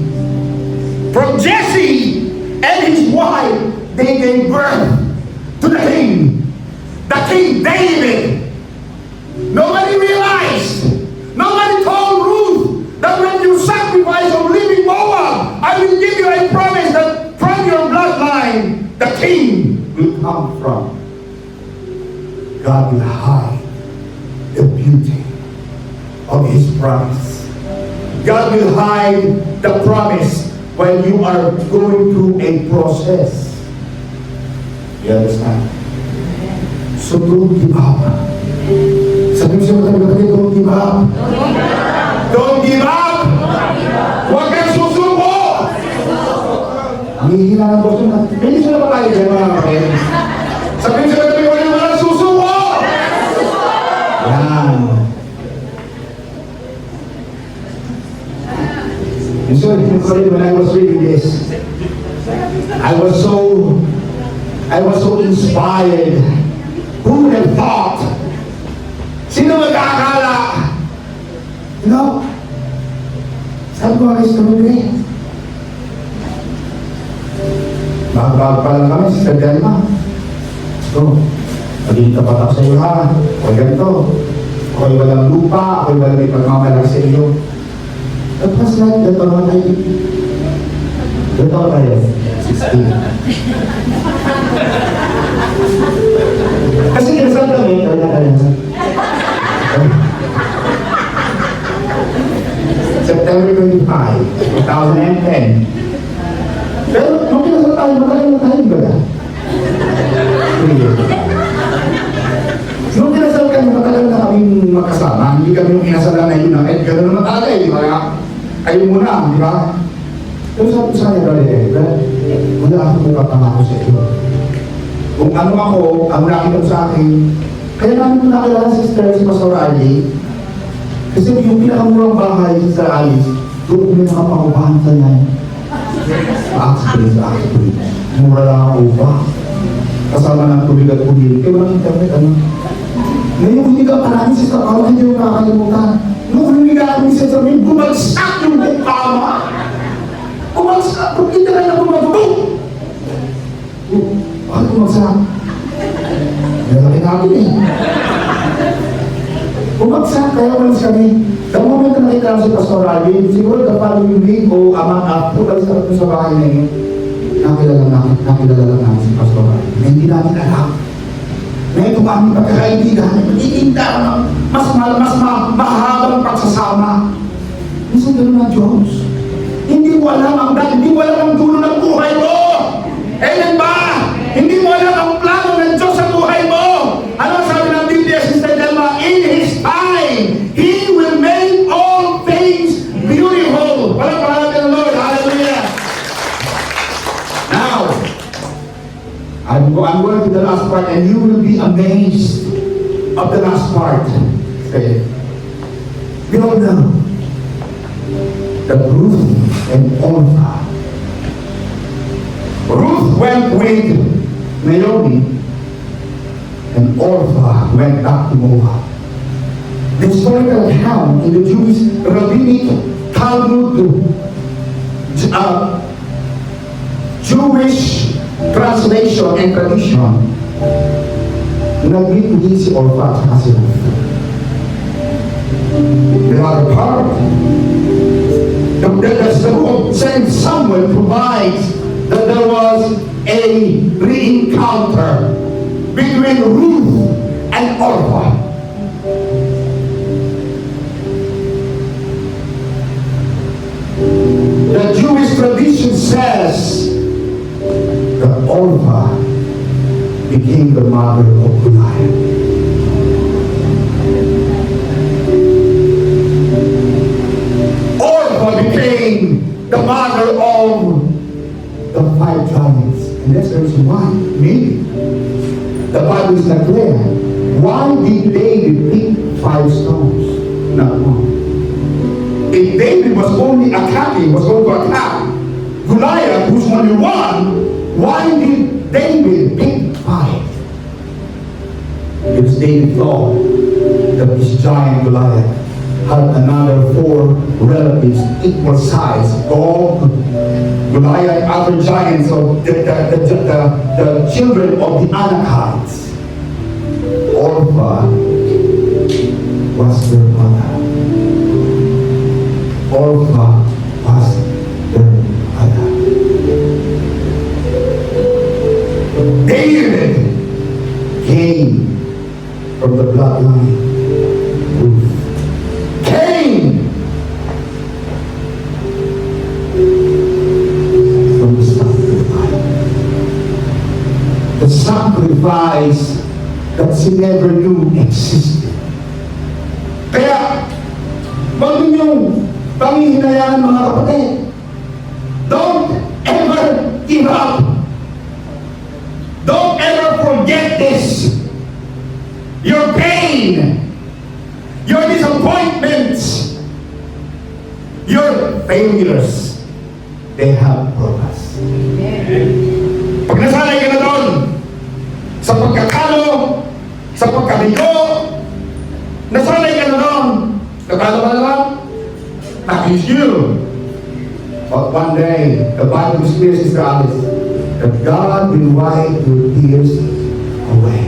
Speaker 1: From Jesse and his wife, they gave birth to the King David. Nobody realized, nobody told Ruth that when you sacrifice of living Moab, I will give you a promise that from your bloodline, the king will come from. God will hide the beauty of his promise. God will hide the promise when you are going through a process. You understand? So don't give up. Sabi mo siya mga don't give up. Don't give up! Huwag kang susuko! Nanghihina ng boss na. Hindi sila pa tayo dyan mga kapatid. Sabihin sila tayo, walang susuko! Yan. And so, when I was reading this, I was so inspired. Who would have thought? Sino magkakala? You know, sabi ko guys kami Bago-bago pa lang kami, si Delma. So, magiging tapat ako sa iyo ha. Ako'y ganito. Ako'y walang lupa, ako'y walang may pagmamalang sa iyo. At mas lahat, ganito naman tayo. Ganito ako tayo. 16. Kasi kinasal kami, kaya. September 25, 2010. Pero nung kinasal tayo, matagal na tayo ba? Nung kinasal kami, matagal na kaming magkasama. Hindi kami yung kinasal na yun. Eh, gano'n naman talaga eh, di ba? Kayo muna, di ba? Pero sabi ko sa kanya, wala akong magpapangako sa iyo. Kung ano ako, ang nakita sa akin, kaya namin ko nakilala si Pastor Ali. Kasi yung pinakamurang bahay sa Alice, doon ko may nakapangupahan sa niya. Axbridge. Mura lang ang upa. Kasama ng tubig at pumili. Kaya walang internet, ano? Ngayon, hindi ka parang si Sakal, hindi mo nakakalimutan. Nung humiga ako sa sabi, bumagsak yung bukama. Bumagsak, kung hindi ka na bumagsak. Bakit bumagsak? Lalaki natin eh. Bumagsak, kaya walang kami. The moment na nakita ko si Pastor Ali, siguro the following week o amang after, kasi sarap sa bahay na yun, nakilala lang namin si Pastor Ali. Na hindi namin alam. Na ito aming pagkakaibigan, magiging ng mas mahabang pagsasama. Minsan gano'n ang Diyos. Hindi mo alam ang dulo ng buhay mo! Amen ba? Hindi mo alam ang plano ng Diyos sa buhay mo! Ano sabi ng Biblia, Sister Delma? In His time, He will make all things beautiful. Walang pangalan ng Lord. Hallelujah. Now, I'm going to the last part and you will be amazed of the last part. Okay. You all know that Ruth and Orpah. Ruth went with Naomi and Orpah went back to Moab. The historical account in the rabbinic Talmud, Jewish translation and tradition, nag-meet din si Orpah at si Ruth. The other part, the book of Saint Samuel provides that there was a re-encounter between Ruth and Orpah. The Jewish tradition says that Orpah became the mother of Goliath. Orpah became the mother of the 5 giants. And that's the reason why, maybe, the Bible is not clear. Why did David pick 5 stones? Not one. If David was only attacking, was going to attack Goliath, who's only 1, why did David pick 5? Because David thought that this giant Goliath had another 4 relatives equal size. Gog, Goliath, other giants of the children of the Anakites. Orpah was their mother. Orpah was their mother. David came from the bloodline of Ruth. Came from the sacrifice. The sacrifice that she never knew existed. Kaya, wag ninyong panghihinayaan mga kapatid. Don't ever give up. Don't ever forget this. Your pain, your disappointments, your failures, they have purpose. Pag nasanay ka na doon, sa pagkatalo, sa pagkabigo, nasanay ka na doon, natalo ka na lang, that is you. But one day, the Bible speaks to Alice, that God will wipe your tears away.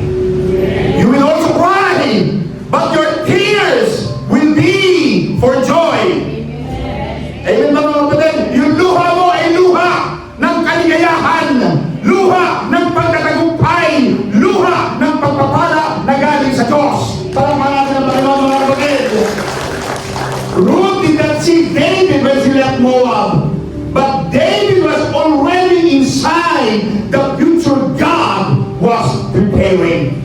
Speaker 1: You will also cry, but your tears will be for joy. Amen mga kapatid, yung luha mo ay luha ng kaligayahan, luha ng pagkatagumpay, luha ng pagpapala na galing sa Diyos. Para natin ang Panginoon mga kapatid. Ruth did not see David when she left Moab, but David was already inside the future God was preparing.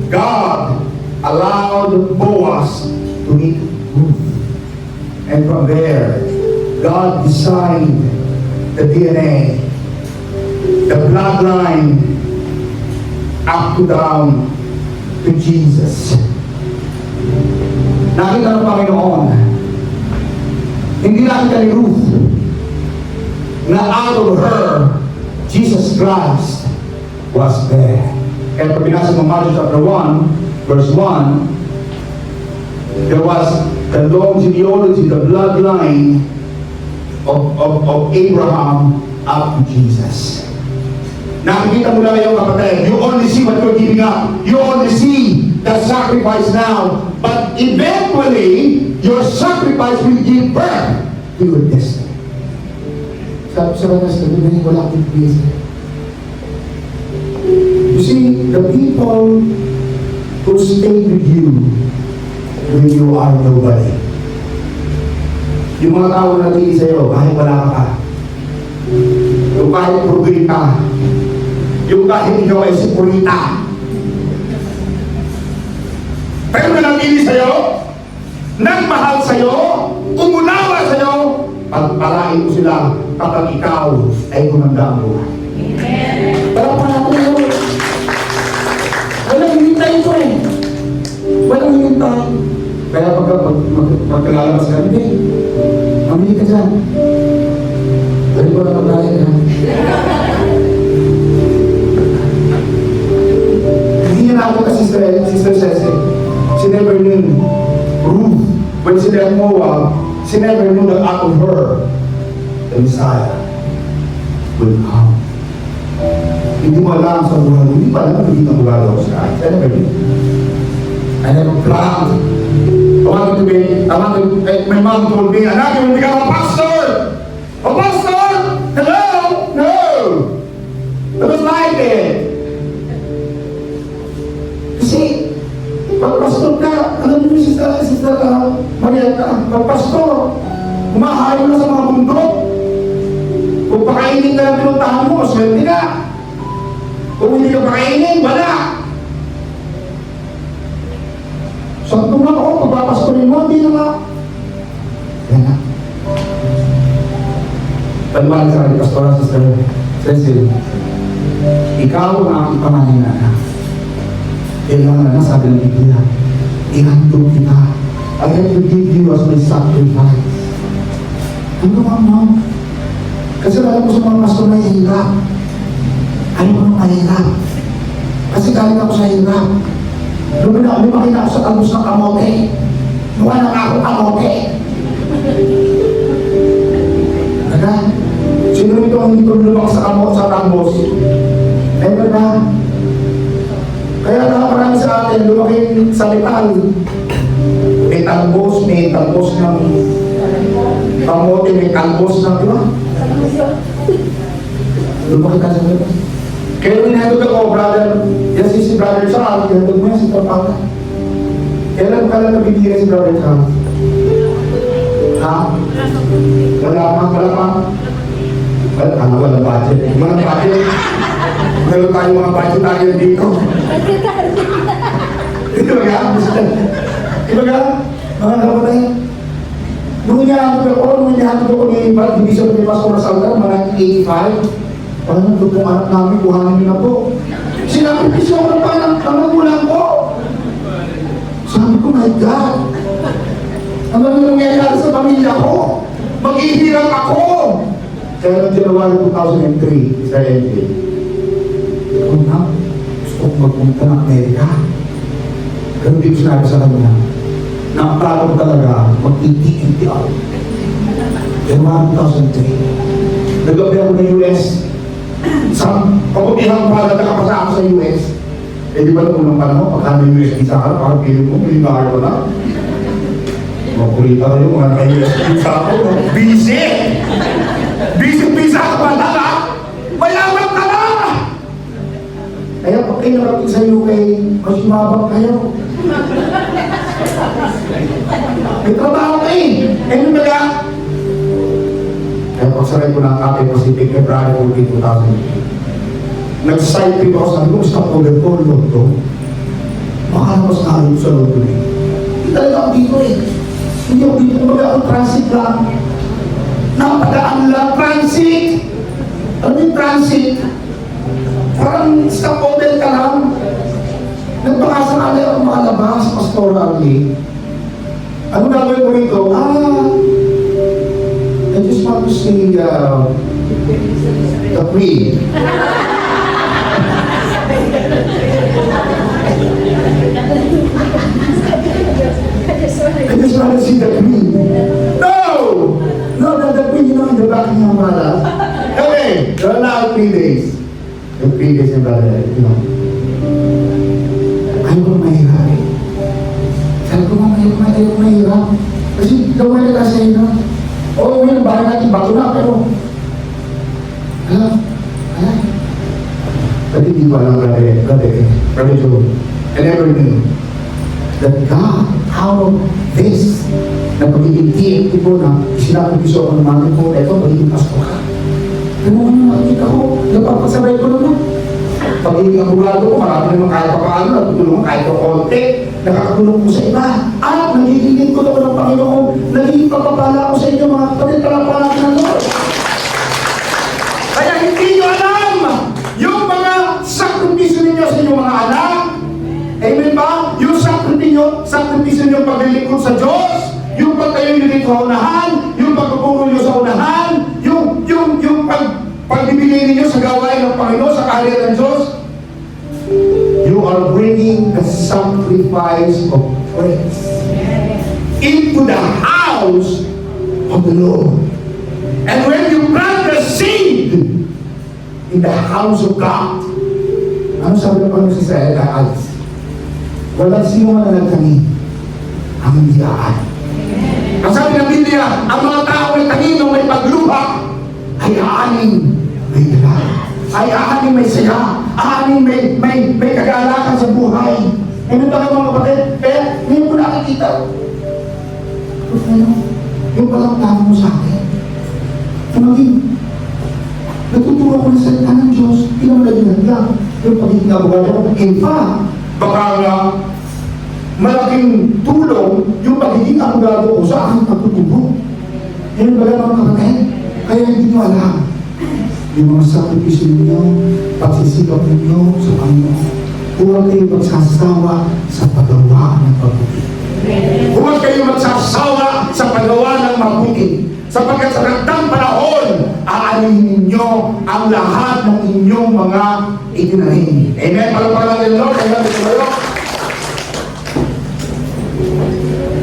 Speaker 1: God allowed Boaz to meet Ruth. And from there, God designed the DNA, the bloodline, up to down to Jesus. Nakita ng Panginoon, hindi nakita ni Ruth, na out of her, Jesus Christ was there. Kaya pag binasa mo Matthew chapter 1, verse 1, there was the long genealogy, the bloodline of Abraham up to Jesus. Nakikita mo lang yung kapatid. You only see what you're giving up. You only see the sacrifice now. But eventually, your sacrifice will give birth to your destiny. Sabi sa mga sabi, wala akong peace. You see, the people who stay with you when you are nobody. Yung mga tao na natin sa'yo, kahit wala ka pa. Yung kahit progre ka. Yung kahit ikaw ay sipurita. Pero nanatili sa'yo, nagmahal sa'yo, umunawa sa'yo, pagpalain mo sila kapag ikaw ay gumanda ang buhay. Pero panatay mo, walang hinintay ito eh. Walang hinintay. Kaya pagkalalabas ka, hindi. Mamili ka dyan. Dali ko na maglalay ka. Hindi niya nakita Sister Ceci. She never knew Ruth. When she left Moab, she never knew that out of her, the Messiah will come. Hindi mo alam sa buhay. Hindi pa alam hindi ang buhay ako sa akin. I never knew. I never planned. My mom told me, anak, you will become a pastor. A pastor? Hello? No. I was like it. Kasi, pag-pastor ka, alam niyo, Sister Marieta, pag-pastor, humahayo na sa mga bundok. Kung pakainin ka lang pinuntahan mo, swerte ka. Kung hindi ka pakainin, wala. So, kung ako, pagpapastorin mo, hindi naman. Yan na. Paliwanag sa akin, Pastora Sister Cecil, ikaw ang aking pangalan na anak. Kailangan na sabi ng Biblia, ihandog kita. I have to give you as my sacrifice. Ano ba, Mom? Kasi alam ko sa mga pastor na hirap. Ayaw ko nung mahirap. Kasi galing ako sa hirap. Lumaki na ako sa talbos ng kamote. Mukha na nga ako kamote. Naga, sino ito ang hindi ko lumaki sa kamote sa talbos? Never na. Kaya nakaparami sa atin, lumaki sa metal. May talbos ng kamote, may talbos ng, di ba? Lumaki ka sa metal. Kaya minahintog ako, brother, yan si brother Charles, hinahintog mo yan si Pampanga. Kailan ka lang nabibigyan si brother Charles? Ha? Wala pa. Walang budget. Walang budget. Meron tayo mga budget tayo dito. Ito ba? Ito ba? Mga kapatay. Nung niyahatog ako ni Division ni Pastor Saltar, mga 1985, Paano ito pong anak namin, kuhanin niyo na po. Sinakripisyo ko ng magulang ko. Sabi ko, my God, ano na nangyayari sa pamilya ko? Maghihirap ako! Kaya ng January 2003, sa LA, ako na, gusto kong magpunta ng Amerika. Pero hindi ko sinabi sa kanya, na ang plano ko talaga, mag-inti-inti ako. January 2003, nag-apply ako ng US. Sa pagpapihang pala nakapasa ako sa US, eh di ba nung unang panahon, pagka may US visa ka, parang piling mo, pilingar ko na. Mga kulita kayo, mga naka-US visa ako, busy! Busy visa ka ba na? Mayaman ka na! Kaya pag kayo narating sa UK, mas mabang kayo. May trabaho ka eh! Eh, ano ba yan? Kaya pagsaray ko ng Cathay Pacific, February 14, 2008. Nag-side trip ako, sabi ko, stop over ko, Lotto. Makalapas na kayo sa Lotto eh. Hindi talaga ako dito eh. Hindi ako dito, kumbaga ako transit lang. Napadaan lang, transit! Ano yung transit? Parang stop over ka lang. Nagpakasanali ako makalabas, pastorally. Ano gagawin ko rito? I just want to see the Queen. I just want to see the Queen. No! No, the Queen, you know, in the back of your mother. Okay, there are now 3 days. The 3 days in brother, you know. Ayaw ko mahirap eh. Sabi ko, ayaw ko mahirap. Kasi gawin nila sa inyo. Oo, yun, bahay natin, bago na, pero... Alam. But hindi ko alam, Brother Joe, I never knew that God, out of this, na pagiging TNT ko na sinapipiso ko ng mami ko, eto, pagiging pasto ka. Ano mo nakikita ko, napapasabay ko naman. Pagiging abogado ko, marami naman kahit pa paano, natutulungan kahit pa konti, nakakatulong ko sa iba. At nagigingin ko ako ng Panginoon, nagiging pagpapala ko sa inyo mga kapatid, palapala natin ng Lord. Kaya hindi nyo alam yung mga sakripisyo ninyo sa inyong mga anak. Amen ba? Yung sakripisyo nyo paglilingkod sa Diyos, yung pagtayo nyo dito sa unahan, yung pagpupuro nyo sa unahan, yung pagbibigay ninyo sa gawain ng Panginoon, sa kaharian ng Diyos, you are bringing the sacrifice of praise into the house of the Lord. And when you plant the seed in the house of God, ano sabi ng Panginoon sa Israel? Alice, walang sino man na nagtanim ang hindi aan. Ang sabi ng Biblia, ang mga tao ay tanim ng may pagluha ay aaning may dala, ay aaning may saya, aaning may kagalakan sa buhay. Ano ba kayo mga kapatid? Kaya ngayon ko nakikita, yung palang tao mo sa akin, maging natuturo ko na salita ng Diyos, pinamalaginan lang yung pagiging abogado. In fact, baka nga malaking tulong yung pagiging abogado ko sa aking pagtutubo. Yan ba lang mga kapatid? Kaya hindi nyo alam yung mga sakripisyo ninyo, pagsisikap ninyo sa Panginoon. Huwag kayo magsasawa sa paggawa ng mabuti. Huwag kayo magsasawa sa paggawa ng mabuti. Sapagkat sa kantang panahon, aanihin ninyo ang lahat ng inyong mga itinanim. Amen? Palapala natin, Lord. Amen. Ito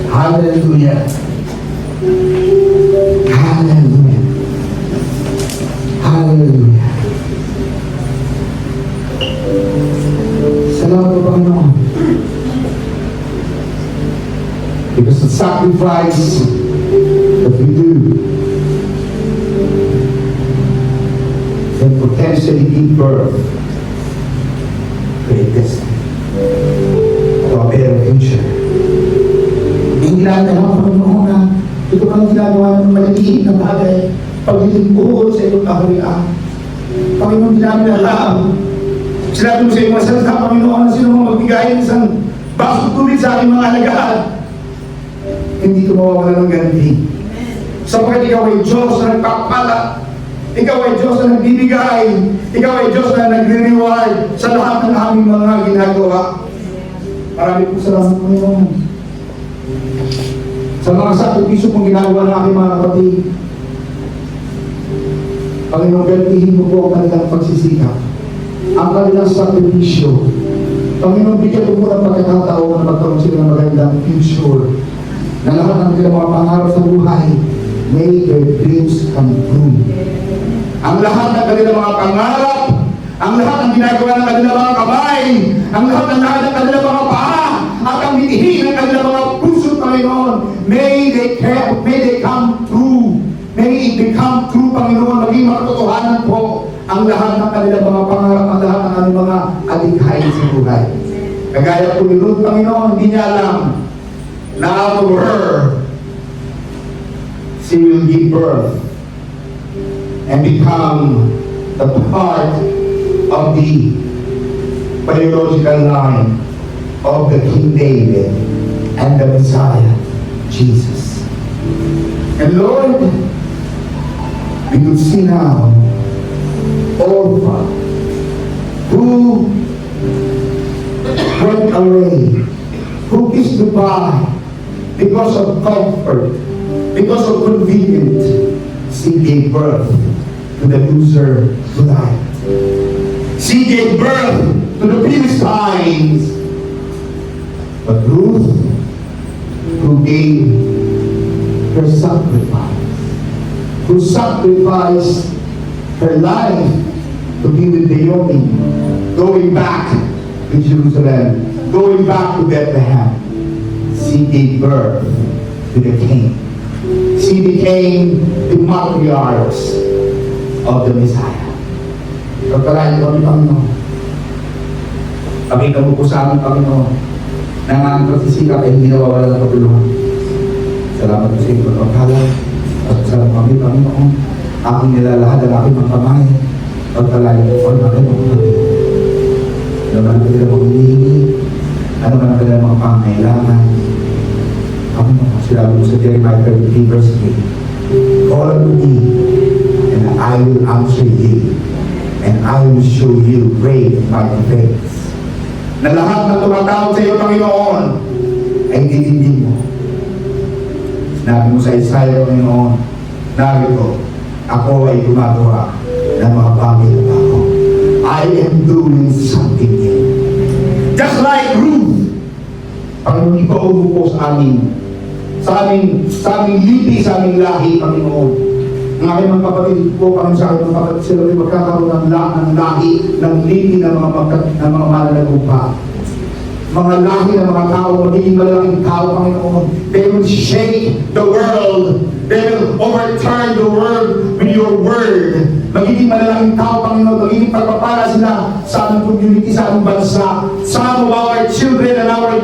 Speaker 1: Hallelujah. Hallelujah. Hallelujah. Salamat po, Panginoon. Because the sacrifice that we do can potentially give birth to a destiny, to a better future. Hindi natin ang Panginoon na ito pang ginagawa ng maliliit na bagay, paglilingkod sa iyong kaharian. Panginoon, hindi namin alam. Sinabi mo sa iyong masalita, Panginoon, na sino mang magbigay ng isang basong tubig sa aking mga alagad, hindi ito mawawala ng ganti. Sapagkat ikaw ay Diyos na nagpapala Ikaw ay Diyos na nagbibigay. Ikaw ay Diyos na nagre-reward sa lahat ng aming mga ginagawa. Marami po salamat, Panginoon. Sa mga sakripisyo pong ginagawa ng aking mga kapatid, Panginoon, gantihin mo po ang kanilang pagsisikap, ang kanilang sakripisyo. Panginoon, bigyan mo po ng pagkakataon na magkaroon sila ng magandang future, na lahat ng kanilang mga pangarap sa buhay, may their dreams come true. Ang lahat ng kanilang mga pangarap, ang lahat ng ginagawa ng kanilang mga kamay, ang lahat ng kanilang mga paa, at ang mitihin ng kanilang mga puso, Panginoon, may they come true. May it become true, Panginoon, maging makatotohanan po ang lahat ng kanilang mga pangarap, ang lahat ng kanilang mga alikhain sa buhay. Kagaya po ni Ruth, Panginoon, hindi niya alam na out of her, she will give birth and become the part of the biological line of the King David and the Messiah, Jesus. And Lord, we could see now Orpha, who went away, who kissed goodbye because of comfort, because of convenience. She gave birth to the loser Goliath. She gave birth to the Philistines. But Ruth, who gave her sacrifice, who sacrificed her life to be with Naomi, going back to Jerusalem, going back to Bethlehem. She gave birth to the king. She became the matriarch of the Messiah. Pagkalain ko ni Panginoon. Pakita mo po sa amin, Panginoon, na ang aming pagsisikap ay hindi nawawala ng pagtulungan. Salamat po sa inyo, pagkakala. At salamat kami, Panginoon. Aking nilalahad ang aking mga kamay. Pagkalain po ang aking mga kamay. Ano man ang kanilang mga hinihingi, ano man ang kanilang mga pangailangan. Panginoon, sinabi mo sa Jeremiah 33 verse 3, call on me, and I will answer you, and I will show you great and mighty things. Na lahat na tumatawag sa iyo, Panginoon, ay didindin mo. Sinabi mo sa Isaiah, Panginoon, narito, ako ay gumagawa ng mga bagay na bago. I am doing something new. Just like Ruth, Panginoon, ipaubo po sa aming lipi, sa aming lahi, Panginoon. Ang aking mga kapatid po, Panginoon, sa aking mga kapatid, sila rin magkakaroon ng lahi, ng lipi ng mga mananagupa. Mga lahi ng mga tao, magiging malaking tao, Panginoon. They will shake the world. They will overturn the world with your word. Magiging malalaking tao, Panginoon. Magiging pagpapala sila sa aming community, sa aming bansa. Some of our children and our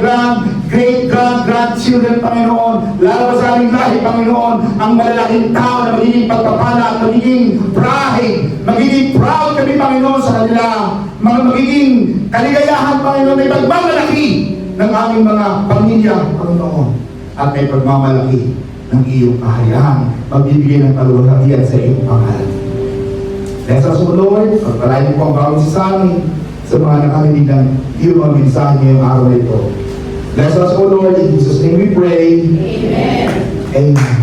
Speaker 1: great-grandchildren, Panginoon. Lalo sa aming lahi, Panginoon. Ang malalaking tao na magiging pagpapala at magiging pride. Magiging proud kami, Panginoon, sa kanila. Magiging kaligayahan, Panginoon, may pagmamalaki ng aming mga pamilya, Panginoon. At may pagmamalaki ng iyong kaharian, magbibigay ng kaluwalhatian sa iyong pangalan. Bless us, O Lord, pagpalain mo po ang bawat isa sa amin sa mga nakarinig ng iyong mga mensahe ngayong araw na ito. Bless us, O Lord, in Jesus' name we pray. Amen. Amen.